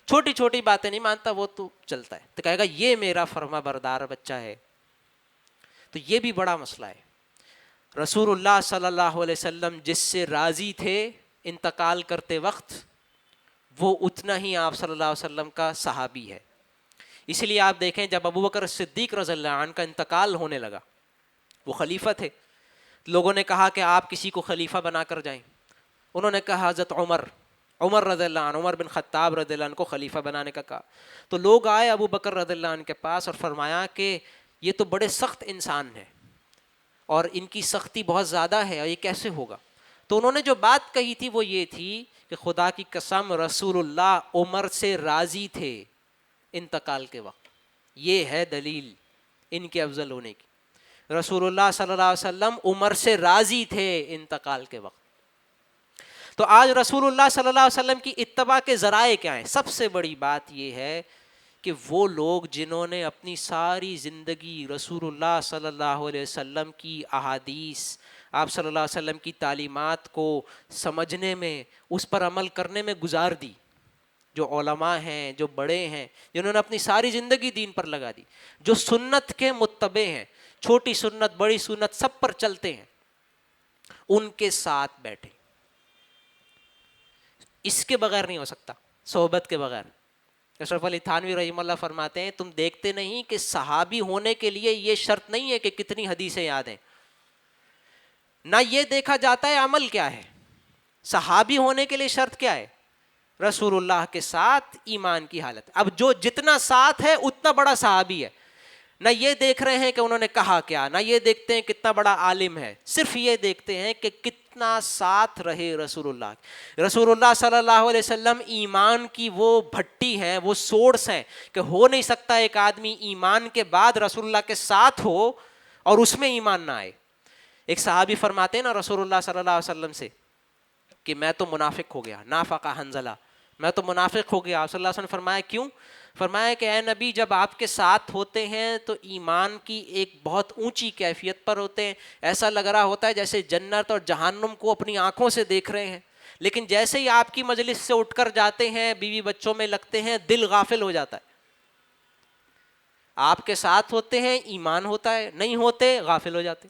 چھوٹی چھوٹی باتیں نہیں مانتا, وہ تو چلتا ہے, تو کہے گا یہ میرا فرما بردار بچہ ہے. تو یہ بھی بڑا مسئلہ ہے. رسول اللہ صلی اللہ علیہ وسلم جس سے راضی تھے انتقال کرتے وقت, وہ اتنا ہی آپ صلی اللہ علیہ وسلم کا صحابی ہے. اس لیے آپ دیکھیں جب ابو بکر صدیق رضی اللہ عنہ کا انتقال ہونے لگا, وہ خلیفہ تھے, لوگوں نے کہا کہ آپ کسی کو خلیفہ بنا کر جائیں. انہوں نے کہا حضرت عمر رضی اللہ عنہ, عمر بن خطاب رضی اللہ عنہ کو خلیفہ بنانے کا کہا. تو لوگ آئے ابو بکر رضی اللہ عنہ کے پاس اور فرمایا کہ یہ تو بڑے سخت انسان ہیں اور ان کی سختی بہت زیادہ ہے, اور یہ کیسے ہوگا؟ تو انہوں نے جو بات کہی تھی وہ یہ تھی کہ خدا کی قسم رسول اللہ عمر سے راضی تھے انتقال کے وقت. یہ ہے دلیل ان کے افضل ہونے کی. رسول اللہ صلی اللہ علیہ وسلم عمر سے راضی تھے انتقال کے وقت. تو آج رسول اللہ صلی اللہ علیہ وسلم کی اتباع کے ذرائع کیا ہیں؟ سب سے بڑی بات یہ ہے کہ وہ لوگ جنہوں نے اپنی ساری زندگی رسول اللہ صلی اللہ علیہ وسلم کی احادیث, آپ صلی اللہ علیہ وسلم کی تعلیمات کو سمجھنے میں, اس پر عمل کرنے میں گزار دی, جو علماء ہیں, جو بڑے ہیں, جنہوں نے اپنی ساری زندگی دین پر لگا دی, جو سنت کے متبع ہیں, چھوٹی سنت بڑی سنت سب پر چلتے ہیں, ان کے ساتھ بیٹھے. اس کے بغیر نہیں ہو سکتا, صحبت کے بغیر. اشرف علی تھانوی رحمہ اللہ فرماتے ہیں تم دیکھتے نہیں کہ صحابی ہونے کے لیے یہ شرط نہیں ہے کہ کتنی حدیثیں یاد ہیں, نہ یہ دیکھا جاتا ہے عمل کیا ہے. صحابی ہونے کے لیے شرط کیا ہے؟ رسول اللہ کے ساتھ ایمان کی حالت. اب جو جتنا ساتھ ہے اتنا بڑا صحابی ہے. نہ یہ دیکھ رہے ہیں کہ انہوں نے کہا کیا, نہ یہ دیکھتے ہیں کتنا بڑا عالم ہے, صرف یہ دیکھتے ہیں کہ کتنا ساتھ رہے رسول اللہ. رسول اللہ صلی اللہ علیہ وسلم ایمان کی وہ بھٹی ہیں, وہ سورس ہیں کہ ہو نہیں سکتا ایک آدمی ایمان کے بعد رسول اللہ کے ساتھ ہو اور اس میں ایمان نہ آئے. ایک صحابی فرماتے ہیں نا رسول اللہ صلی اللہ علیہ وسلم سے کہ میں تو منافق ہو گیا, نافقہ حنظلہ, میں تو منافق ہو گیا. صلی اللہ علیہ وسلم نے فرمایا کیوں؟ فرمایا کہ اے نبی جب آپ کے ساتھ ہوتے ہیں تو ایمان کی ایک بہت اونچی کیفیت پر ہوتے ہیں, ایسا لگ رہا ہوتا ہے جیسے جنت اور جہنم کو اپنی آنکھوں سے دیکھ رہے ہیں. لیکن جیسے ہی آپ کی مجلس سے اٹھ کر جاتے ہیں, بیوی بچوں میں لگتے ہیں, دل غافل ہو جاتا ہے. آپ کے ساتھ ہوتے ہیں ایمان ہوتا ہے, نہیں ہوتے غافل ہو جاتے.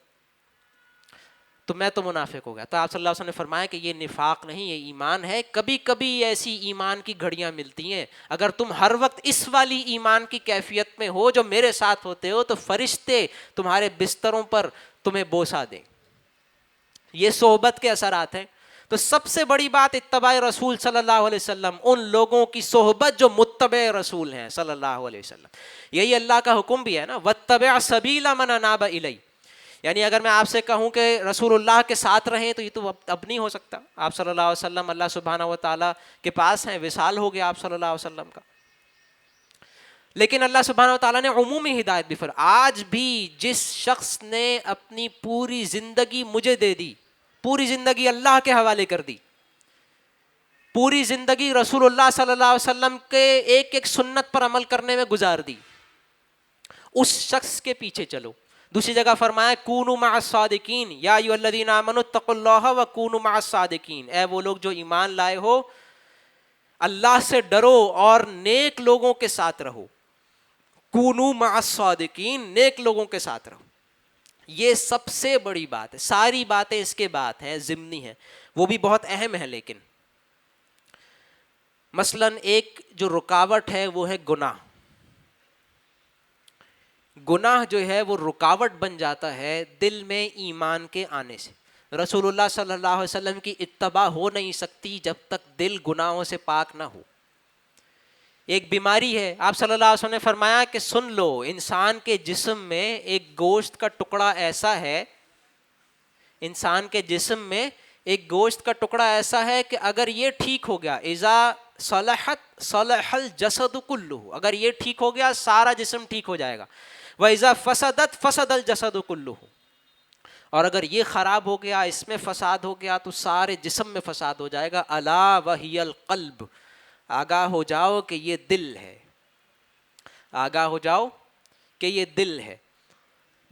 تو میں تو منافق ہو گیا. تو آپ صلی اللہ علیہ وسلم نے فرمایا کہ یہ نفاق نہیں, یہ ایمان ہے. کبھی کبھی ایسی ایمان کی گھڑیاں ملتی ہیں, اگر تم ہر وقت اس والی ایمان کی کیفیت میں ہو جو میرے ساتھ ہوتے ہو تو فرشتے تمہارے بستروں پر تمہیں بوسہ دیں. یہ صحبت کے اثرات ہیں. تو سب سے بڑی بات اتباع رسول صلی اللہ علیہ وسلم, ان لوگوں کی صحبت جو متبع رسول ہیں صلی اللہ علیہ وسلم. یہی اللہ کا حکم بھی ہے نا, واتبع سبیل من اناب الی, یعنی اگر میں آپ سے کہوں کہ رسول اللہ کے ساتھ رہیں تو یہ تو اب نہیں ہو سکتا. آپ صلی اللہ علیہ وسلم اللہ سبحانہ و تعالیٰ کے پاس ہیں, وصال ہو گیا آپ صلی اللہ علیہ وسلم کا. لیکن اللہ سبحانہ و تعالیٰ نے عمومی ہدایت بھی آج بھی جس شخص نے اپنی پوری زندگی مجھے دے دی, پوری زندگی اللہ کے حوالے کر دی, پوری زندگی رسول اللہ صلی اللہ علیہ وسلم کے ایک ایک سنت پر عمل کرنے میں گزار دی, اس شخص کے پیچھے چلو. دوسری جگہ فرمایا کونوا مع الصادقین یا ایھا الذین آمنوا اتقوا اللہ وکونوا مع الصادقین, اے وہ لوگ جو ایمان لائے ہو اللہ سے ڈرو اور نیک لوگوں کے ساتھ رہو. کونوا مع الصادقین, نیک لوگوں کے ساتھ رہو. یہ سب سے بڑی بات ہے. ساری باتیں اس کے بعد ہیں, ضمنی ہیں, وہ بھی بہت اہم ہے. لیکن مثلاً ایک جو رکاوٹ ہے وہ ہے گناہ. گناہ جو ہے وہ رکاوٹ بن جاتا ہے دل میں ایمان کے آنے سے. رسول اللہ صلی اللہ علیہ وسلم کی اتباع ہو نہیں سکتی جب تک دل گناہوں سے پاک نہ ہو. ایک بیماری ہے. آپ صلی اللہ علیہ وسلم نے فرمایا کہ سن لو, انسان کے جسم میں ایک گوشت کا ٹکڑا ایسا ہے, انسان کے جسم میں ایک گوشت کا ٹکڑا ایسا ہے کہ اگر یہ ٹھیک ہو گیا, اذا صلحت صلح الجسد کلہ, اگر یہ ٹھیک ہو گیا سارا جسم ٹھیک ہو جائے گا. وَإِذَا فَسَدَتْ فَسَدَ الْجَسَدُ كُلُّهُ, اور اگر یہ خراب ہو گیا, اس میں فساد ہو گیا تو سارے جسم میں فساد ہو جائے گا. الا وہی القلب, آگاہ ہو جاؤ کہ یہ دل ہے, آگاہ ہو جاؤ کہ یہ دل ہے.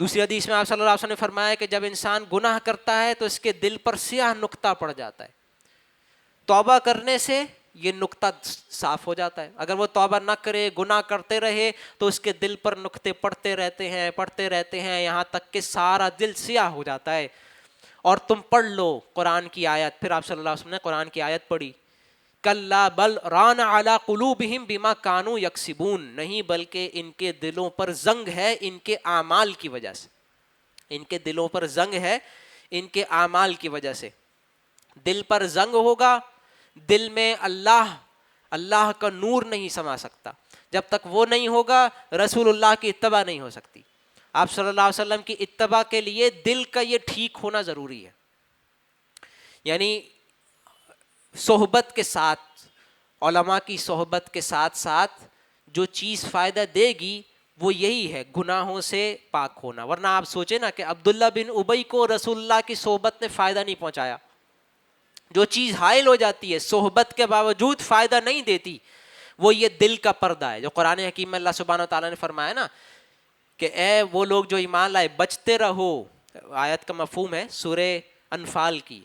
دوسری حدیث میں آپ صلی اللہ علیہ وسلم نے فرمایا کہ جب انسان گناہ کرتا ہے تو اس کے دل پر سیاہ نقطہ پڑ جاتا ہے. توبہ کرنے سے یہ نقطہ صاف ہو جاتا ہے. اگر وہ توبہ نہ کرے, گناہ کرتے رہے, تو اس کے دل پر نقطے پڑتے رہتے ہیں یہاں تک کہ سارا دل سیاہ ہو جاتا ہے. اور تم پڑھ لو قرآن کی آیت. پھر آپ صلی اللہ علیہ وسلم نے قرآن کی آیت پڑھی, کلا بل ران علی قلوبہم بما کانوا یکسبون, نہیں بلکہ ان کے دلوں پر زنگ ہے ان کے اعمال کی وجہ سے. ان کے دلوں پر زنگ ہے ان کے اعمال کی وجہ سے. دل پر زنگ ہوگا, دل میں اللہ کا نور نہیں سما سکتا. جب تک وہ نہیں ہوگا رسول اللہ کی اتباع نہیں ہو سکتی. آپ صلی اللہ علیہ وسلم کی اتباع کے لیے دل کا یہ ٹھیک ہونا ضروری ہے. یعنی صحبت کے ساتھ, علماء کی صحبت کے ساتھ ساتھ جو چیز فائدہ دے گی وہ یہی ہے گناہوں سے پاک ہونا. ورنہ آپ سوچیں نا کہ عبداللہ بن ابی کو رسول اللہ کی صحبت نے فائدہ نہیں پہنچایا. جو چیز حائل ہو جاتی ہے صحبت کے باوجود فائدہ نہیں دیتی, وہ یہ دل کا پردہ ہے. جو قرآن حکیم میں اللہ سبحانہ و تعالیٰ نے فرمایا نا کہ اے وہ لوگ جو ایمان لائے بچتے رہو. آیت کا مفہوم ہے سورہ انفال کی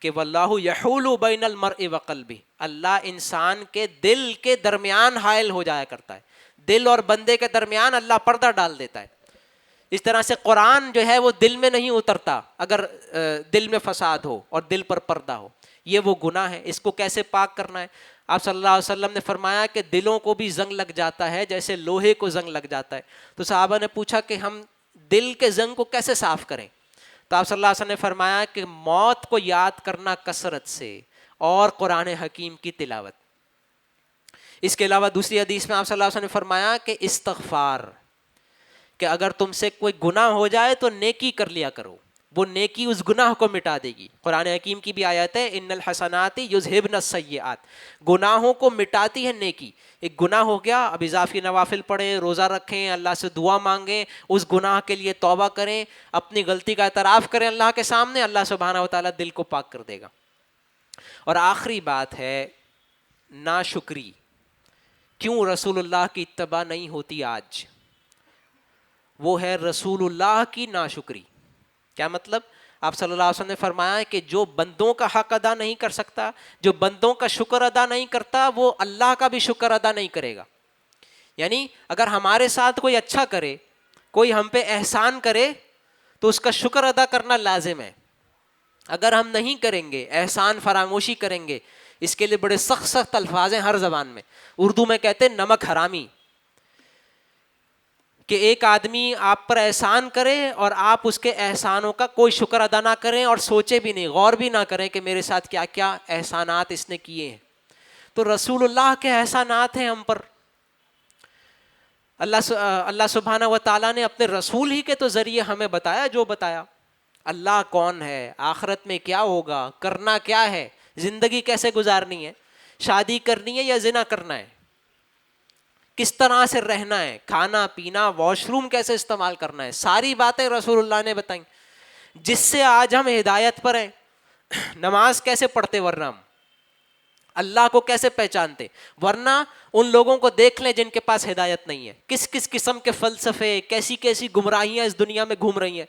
کہ واللہ یحول بین المرء وقلبہ, اللہ انسان کے دل کے درمیان حائل ہو جایا کرتا ہے. دل اور بندے کے درمیان اللہ پردہ ڈال دیتا ہے. اس طرح سے قرآن جو ہے وہ دل میں نہیں اترتا اگر دل میں فساد ہو اور دل پر پردہ ہو. یہ وہ گناہ ہے. اس کو کیسے پاک کرنا ہے؟ آپ صلی اللہ علیہ وسلم نے فرمایا کہ دلوں کو بھی زنگ لگ جاتا ہے جیسے لوہے کو زنگ لگ جاتا ہے. تو صحابہ نے پوچھا کہ ہم دل کے زنگ کو کیسے صاف کریں؟ تو آپ صلی اللہ علیہ وسلم نے فرمایا کہ موت کو یاد کرنا کثرت سے اور قرآن حکیم کی تلاوت. اس کے علاوہ دوسری حدیث میں آپ صلی اللہ علیہ وسلم نے فرمایا کہ استغفار, کہ اگر تم سے کوئی گناہ ہو جائے تو نیکی کر لیا کرو, وہ نیکی اس گناہ کو مٹا دے گی. قرآن حکیم کی بھی آیت ہے ان الحسنات یذہبن السیئات, گناہوں کو مٹاتی ہے نیکی. ایک گناہ ہو گیا, اب اضافی نوافل پڑھیں, روزہ رکھیں, اللہ سے دعا مانگیں, اس گناہ کے لیے توبہ کریں, اپنی غلطی کا اعتراف کریں اللہ کے سامنے, اللہ سبحانہ و تعالیٰ دل کو پاک کر دے گا. اور آخری بات ہے ناشکری. کیوں رسول اللہ کی اتباع نہیں ہوتی آج؟ وہ ہے رسول اللہ کی ناشکری. کیا مطلب؟ آپ صلی اللہ علیہ وسلم نے فرمایا کہ جو بندوں کا حق ادا نہیں کر سکتا, جو بندوں کا شکر ادا نہیں کرتا, وہ اللہ کا بھی شکر ادا نہیں کرے گا. یعنی اگر ہمارے ساتھ کوئی اچھا کرے, کوئی ہم پہ احسان کرے, تو اس کا شکر ادا کرنا لازم ہے. اگر ہم نہیں کریں گے, احسان فراموشی کریں گے, اس کے لیے بڑے سخت سخت الفاظ ہیں ہر زبان میں. اردو میں کہتے ہیں نمک حرامی, کہ ایک آدمی آپ پر احسان کرے اور آپ اس کے احسانوں کا کوئی شکر ادا نہ کریں اور سوچے بھی نہیں, غور بھی نہ کریں کہ میرے ساتھ کیا کیا احسانات اس نے کیے ہیں. تو رسول اللہ کے احسانات ہیں ہم پر. اللہ سبحانہ و تعالیٰ نے اپنے رسول ہی کے تو ذریعے ہمیں بتایا جو بتایا. اللہ کون ہے, آخرت میں کیا ہوگا, کرنا کیا ہے, زندگی کیسے گزارنی ہے, شادی کرنی ہے یا زنا کرنا ہے, کس طرح سے رہنا ہے, کھانا پینا, واش روم کیسے استعمال کرنا ہے, ساری باتیں رسول اللہ نے بتائیں, جس سے آج ہم ہدایت پر ہیں. نماز کیسے پڑھتے ورنہ ہم, اللہ کو کیسے پہچانتے, ورنہ ان لوگوں کو دیکھ لیں جن کے پاس ہدایت نہیں ہے, کس کس قسم کے فلسفے, کیسی کیسی گمراہیاں اس دنیا میں گھوم رہی ہیں.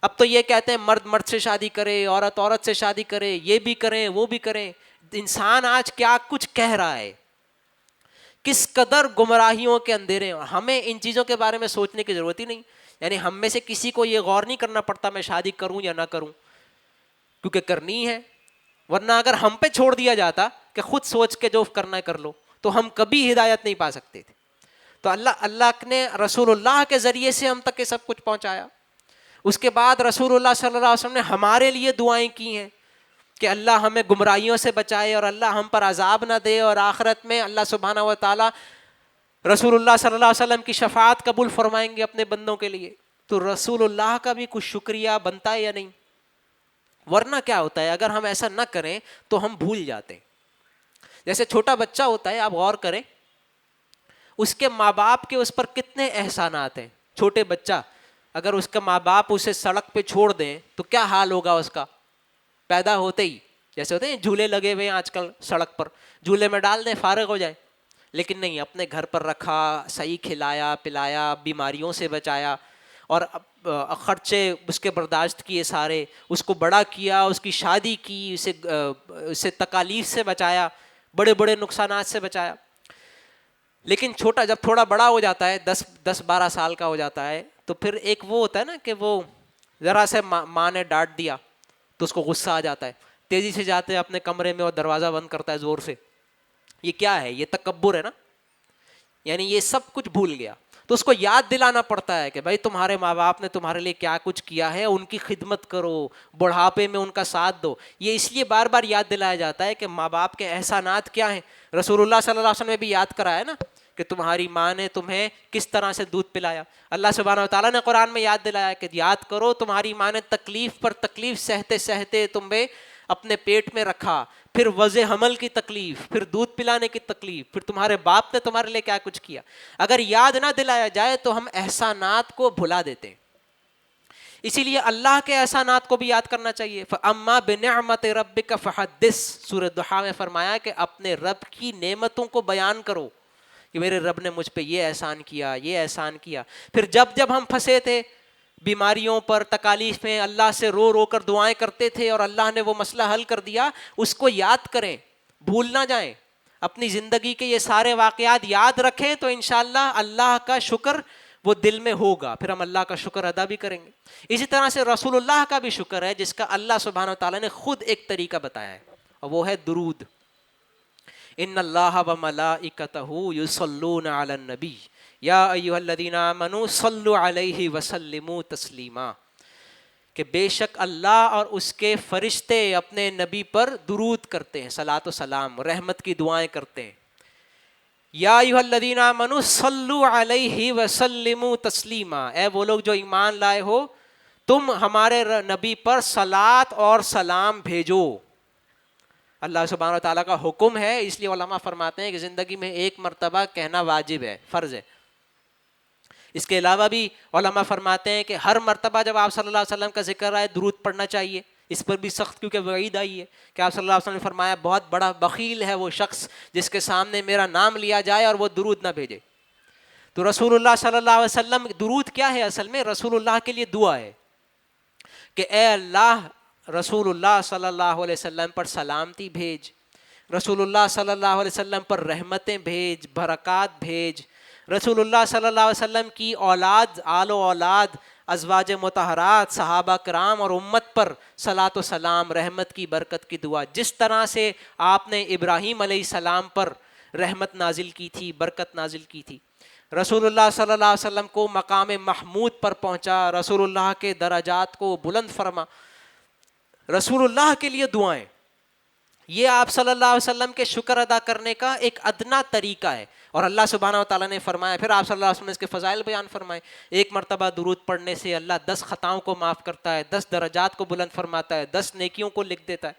اب تو یہ کہتے ہیں مرد مرد سے شادی کرے, عورت عورت سے شادی کرے, یہ بھی کریں وہ بھی کریں. انسان آج کیا کچھ کہہ رہا ہے, کس قدر گمراہیوں کے اندھیرے. ہمیں ان چیزوں کے بارے میں سوچنے کی ضرورت ہی نہیں. یعنی ہم میں سے کسی کو یہ غور نہیں کرنا پڑتا میں شادی کروں یا نہ کروں, کیونکہ کرنی ہے. ورنہ اگر ہم پہ چھوڑ دیا جاتا کہ خود سوچ کے جو کرنا ہے کر لو, تو ہم کبھی ہدایت نہیں پا سکتے تھے. تو اللہ نے رسول اللہ کے ذریعے سے ہم تک یہ سب کچھ پہنچایا. اس کے بعد رسول اللہ صلی اللہ علیہ وسلم نے ہمارے لیے دعائیں کی ہیں کہ اللہ ہمیں گمراہیوں سے بچائے اور اللہ ہم پر عذاب نہ دے, اور آخرت میں اللہ سبحانہ و تعالیٰ رسول اللہ صلی اللہ علیہ وسلم کی شفاعت قبول فرمائیں گے اپنے بندوں کے لیے. تو رسول اللہ کا بھی کچھ شکریہ بنتا ہے یا نہیں؟ ورنہ کیا ہوتا ہے, اگر ہم ایسا نہ کریں تو ہم بھول جاتے ہیں. جیسے چھوٹا بچہ ہوتا ہے, آپ غور کریں اس کے ماں باپ کے اس پر کتنے احسانات ہیں. چھوٹے بچہ اگر اس کا ماں باپ اسے سڑک پہ چھوڑ دیں تو کیا حال ہوگا اس کا, پیدا ہوتے ہی. جیسے ہوتے ہیں جھولے لگے ہوئے ہیں آج کل سڑک پر, جھولے میں ڈال دیں فارغ ہو جائے. لیکن نہیں, اپنے گھر پر رکھا, صحیح کھلایا پلایا, بیماریوں سے بچایا, اور خرچے اس کے برداشت کیے سارے, اس کو بڑا کیا, اس کی شادی کی, اسے تکالیف سے بچایا, بڑے بڑے نقصانات سے بچایا. لیکن چھوٹا جب تھوڑا بڑا ہو جاتا ہے, 10-12 سال کا ہو جاتا ہے, تو پھر ایک وہ ہوتا ہے نا کہ وہ ذرا سے ماں نے ڈانٹ دیا تو اس کو غصہ آ جاتا ہے, تیزی سے جاتے ہیں اپنے کمرے میں اور دروازہ بند کرتا ہے زور سے. یہ کیا ہے, یہ تکبر ہے نا, یعنی یہ سب کچھ بھول گیا. تو اس کو یاد دلانا پڑتا ہے کہ بھائی تمہارے ماں باپ نے تمہارے لیے کیا کچھ کیا ہے, ان کی خدمت کرو, بڑھاپے میں ان کا ساتھ دو. یہ اس لیے بار بار یاد دلایا جاتا ہے کہ ماں باپ کے احسانات کیا ہیں. رسول اللہ صلی اللہ علیہ وسلم نے بھی یاد کرایا نا کہ تمہاری ماں نے تمہیں کس طرح سے دودھ پلایا. اللہ سبحانہ و تعالیٰ نے قرآن میں یاد دلایا کہ یاد کرو تمہاری ماں نے تکلیف پر تکلیف سہتے سہتے تمہیں اپنے پیٹ میں رکھا, پھر وضع حمل کی تکلیف, پھر دودھ پلانے کی تکلیف, پھر تمہارے باپ نے تمہارے لیے کیا کچھ کیا. اگر یاد نہ دلایا جائے تو ہم احسانات کو بھلا دیتے ہیں. اسی لیے اللہ کے احسانات کو بھی یاد کرنا چاہیے. فَأَمَّا بِنِعْمَةِ رَبِّكَ فَحَدِّثْ, سورۃ ضحیٰ میں فرمایا کہ اپنے رب کی نعمتوں کو بیان کرو کہ میرے رب نے مجھ پہ یہ احسان کیا, یہ احسان کیا. پھر جب جب ہم پھنسے تھے بیماریوں پر, تکالیف میں, اللہ سے رو رو کر دعائیں کرتے تھے اور اللہ نے وہ مسئلہ حل کر دیا, اس کو یاد کریں, بھول نہ جائیں. اپنی زندگی کے یہ سارے واقعات یاد رکھیں تو انشاءاللہ اللہ کا شکر وہ دل میں ہوگا, پھر ہم اللہ کا شکر ادا بھی کریں گے. اسی طرح سے رسول اللہ کا بھی شکر ہے جس کا اللہ سبحانہ و تعالیٰ نے خود ایک طریقہ بتایا ہے, اور وہ ہے درود. ان اللہ وملائکتہ یصلون علی النبی یا ایھا الذین آمنوا صلوا علیہ وسلموا تسلیما, کہ بے شک اللہ اور اس کے فرشتے اپنے نبی پر درود کرتے ہیں, صلاۃ و سلام, رحمت کی دعائیں کرتے ہیں. یا ایھا الذین آمنوا صلوا علیہ وسلموا تسلیما, اے وہ لوگ جو ایمان لائے ہو تم ہمارے نبی پر صلاۃ اور سلام بھیجو. اللہ سبحانہ و تعالیٰ کا حکم ہے, اس لیے علماء فرماتے ہیں کہ زندگی میں ایک مرتبہ کہنا واجب ہے, فرض ہے. اس کے علاوہ بھی علماء فرماتے ہیں کہ ہر مرتبہ جب آپ صلی اللہ علیہ وسلم کا ذکر آئے درود پڑھنا چاہیے. اس پر بھی سخت کیونکہ وعید آئی ہے کہ آپ صلی اللہ علیہ وسلم نے فرمایا بہت بڑا بخیل ہے وہ شخص جس کے سامنے میرا نام لیا جائے اور وہ درود نہ بھیجے. تو رسول اللہ صلی اللہ علیہ وسلم, درود کیا ہے اصل میں؟ رسول اللہ کے لیے دعا ہے کہ اے اللہ رسول اللہ صلی اللہ علیہ وسلم پر سلامتی بھیج, رسول اللہ صلی اللہ علیہ وسلم پر رحمتیں بھیج, برکات بھیج. رسول اللہ صلی اللہ علیہ وسلم کی اولاد, آل و اولاد, ازواج مطہرات, صحابہ کرام اور امت پر صلاۃ و سلام, رحمت کی برکت کی دعا. جس طرح سے آپ نے ابراہیم علیہ السلام پر رحمت نازل کی تھی, برکت نازل کی تھی, رسول اللہ صلی اللہ علیہ وسلم کو مقام محمود پر پہنچا, رسول اللہ کے درجات کو بلند فرما. رسول اللہ کے لیے دعائیں, یہ آپ صلی اللہ علیہ وسلم کے شکر ادا کرنے کا ایک ادنا طریقہ ہے. اور اللہ سبحانہ و تعالیٰ نے فرمایا، پھر آپ صلی اللہ علیہ وسلم نے اس کے فضائل بیان فرمائے، ایک مرتبہ درود پڑھنے سے اللہ 10 خطاؤں کو معاف کرتا ہے، 10 درجات کو بلند فرماتا ہے، 10 نیکیوں کو لکھ دیتا ہے۔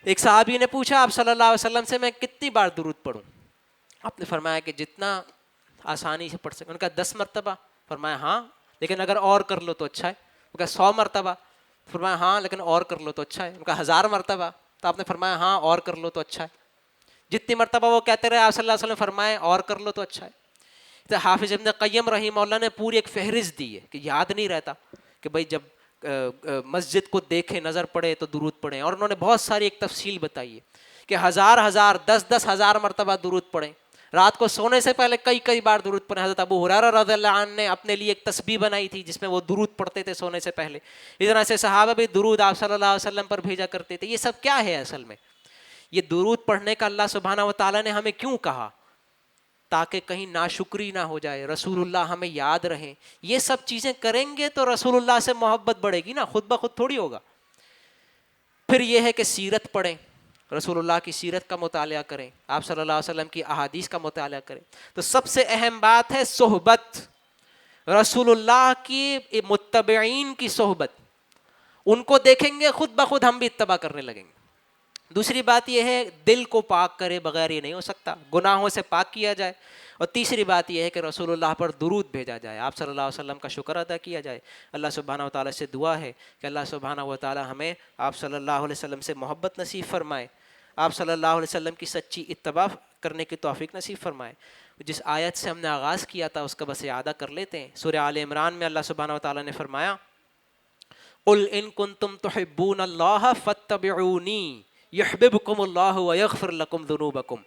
ایک صحابی نے پوچھا آپ صلی اللہ علیہ وسلم سے میں کتنی بار درود پڑھوں؟ آپ نے فرمایا کہ جتنا آسانی سے پڑھ سکے۔ ان کا 10 مرتبہ؟ فرمایا ہاں لیکن اگر اور کر لو تو اچھا ہے۔ ان کا 100 مرتبہ؟ فرمایا ہاں لیکن اور کر لو تو اچھا ہے۔ ان کا 1000 مرتبہ؟ تو آپ نے فرمایا ہاں اور کر لو تو اچھا ہے۔ جتنی مرتبہ وہ کہتے رہے آپ صلی اللہ علیہ وسلم فرمائے اور کر لو تو اچھا ہے۔ تو حافظ ابن قیم رحمہ اللہ نے پوری ایک فہرست دی ہے کہ یاد نہیں رہتا کہ بھائی جب مسجد کو دیکھے نظر پڑے تو درود پڑھیں، اور انہوں نے بہت ساری ایک تفصیل بتائی ہے کہ 1000 10 ہزار مرتبہ درود پڑھیں، رات کو سونے سے پہلے کئی بار درود پڑھیں۔ حضرت ابو ہریرہ رضی اللہ عنہ نے اپنے لیے ایک تسبیح بنائی تھی جس میں وہ درود پڑھتے تھے سونے سے پہلے، اس طرح سے صحابہ بھی درود آپ صلی اللہ علیہ وسلم پر بھیجا کرتے تھے۔ یہ سب کیا ہے اصل میں؟ یہ درود پڑھنے کا اللہ سبحانہ و تعالیٰ نے ہمیں کیوں کہا؟ تاکہ کہیں ناشکری نہ ہو جائے، رسول اللہ ہمیں یاد رہیں۔ یہ سب چیزیں کریں گے تو رسول اللہ سے محبت بڑھے گی نا، خود بخود تھوڑی ہوگا۔ پھر یہ ہے کہ سیرت پڑھیں، رسول اللہ کی سیرت کا مطالعہ کریں، آپ صلی اللہ علیہ وسلم کی احادیث کا مطالعہ کریں۔ تو سب سے اہم بات ہے صحبت، رسول اللہ کی متبعین کی صحبت۔ ان کو دیکھیں گے خود بخود ہم بھی اتباع کرنے لگیں گے۔ دوسری بات یہ ہے دل کو پاک کرے بغیر یہ نہیں ہو سکتا، گناہوں سے پاک کیا جائے۔ اور تیسری بات یہ ہے کہ رسول اللہ پر درود بھیجا جائے، آپ صلی اللہ علیہ وسلم کا شکر ادا کیا جائے۔ اللہ سبحانہ و تعالیٰ سے دعا ہے کہ اللہ سبحانہ و تعالیٰ ہمیں آپ صلی اللہ علیہ وسلم سے محبت نصیب فرمائے، آپ صلی اللہ علیہ وسلم کی سچی اتباع کرنے کی توفیق نصیب فرمائے۔ جس آیت سے ہم نے آغاز کیا تھا اس کا بس اعادہ کر لیتے ہیں۔ سورہ آل عمران میں اللہ سبحانہ و تعالیٰ نے فرمایا قُلْ إِن كُنتُمْ تُحِبُّونَ اللَّهَ فَاتَّبِعُونِي یحببکم اللہ ویغفر لکم ذنوبکم۔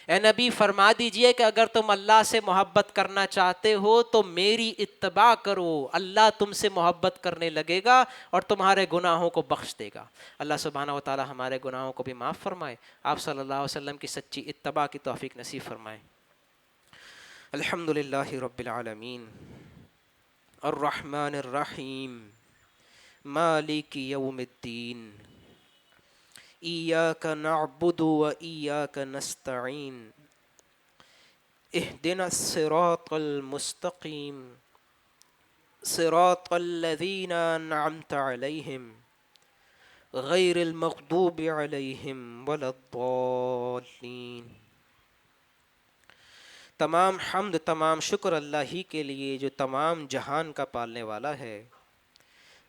اے نبی فرما دیجئے کہ اگر تم اللہ سے محبت کرنا چاہتے ہو تو میری اتباع کرو، اللہ تم سے محبت کرنے لگے گا اور تمہارے گناہوں کو بخش دے گا۔ اللہ سبحانہ و تعالی ہمارے گناہوں کو بھی معاف فرمائے، آپ صلی اللہ علیہ وسلم کی سچی اتباع کی توفیق نصیب فرمائے۔ الحمدللہ رب العالمین الرحمن الرحیم مالک یوم الدین ایاک نعبد و ایاک نستعین اہدنا الصراط المستقیم صراط الذین انعمت علیہم غیر المغضوب علیہم ولا الضالین۔ تمام حمد تمام شکر اللہ ہی کے لیے جو تمام جہان کا پالنے والا ہے،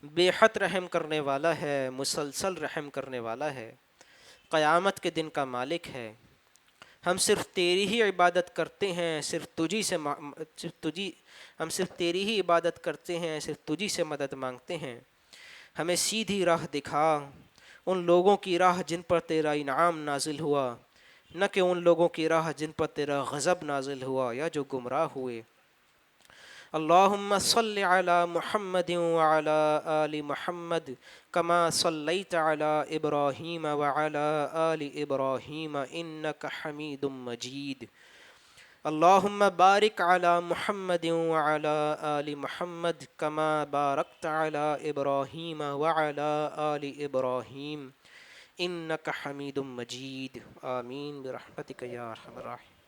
بے حد رحم کرنے والا ہے، مسلسل رحم کرنے والا ہے، قیامت کے دن کا مالک ہے۔ ہم صرف تیری ہی عبادت کرتے ہیں، ہم صرف تیری ہی عبادت کرتے ہیں، صرف تجھی سے مدد مانگتے ہیں۔ ہمیں سیدھی راہ دکھا، ان لوگوں کی راہ جن پر تیرا انعام نازل ہوا، نہ کہ ان لوگوں کی راہ جن پر تیرا غضب نازل ہوا یا جو گمراہ ہوئے۔ اللہم صلی علی محمد وعلی آل محمد کما صلیت علی ابراہیم وعلی آل ابراہیم انک حمید مجید۔ اللہم بارک علی محمد وعلی آل محمد کما بارکت علی ابراہیم وعلی آل ابراہیم انک حمید مجید۔ آمین برحمتک یا ارحم الراحمین۔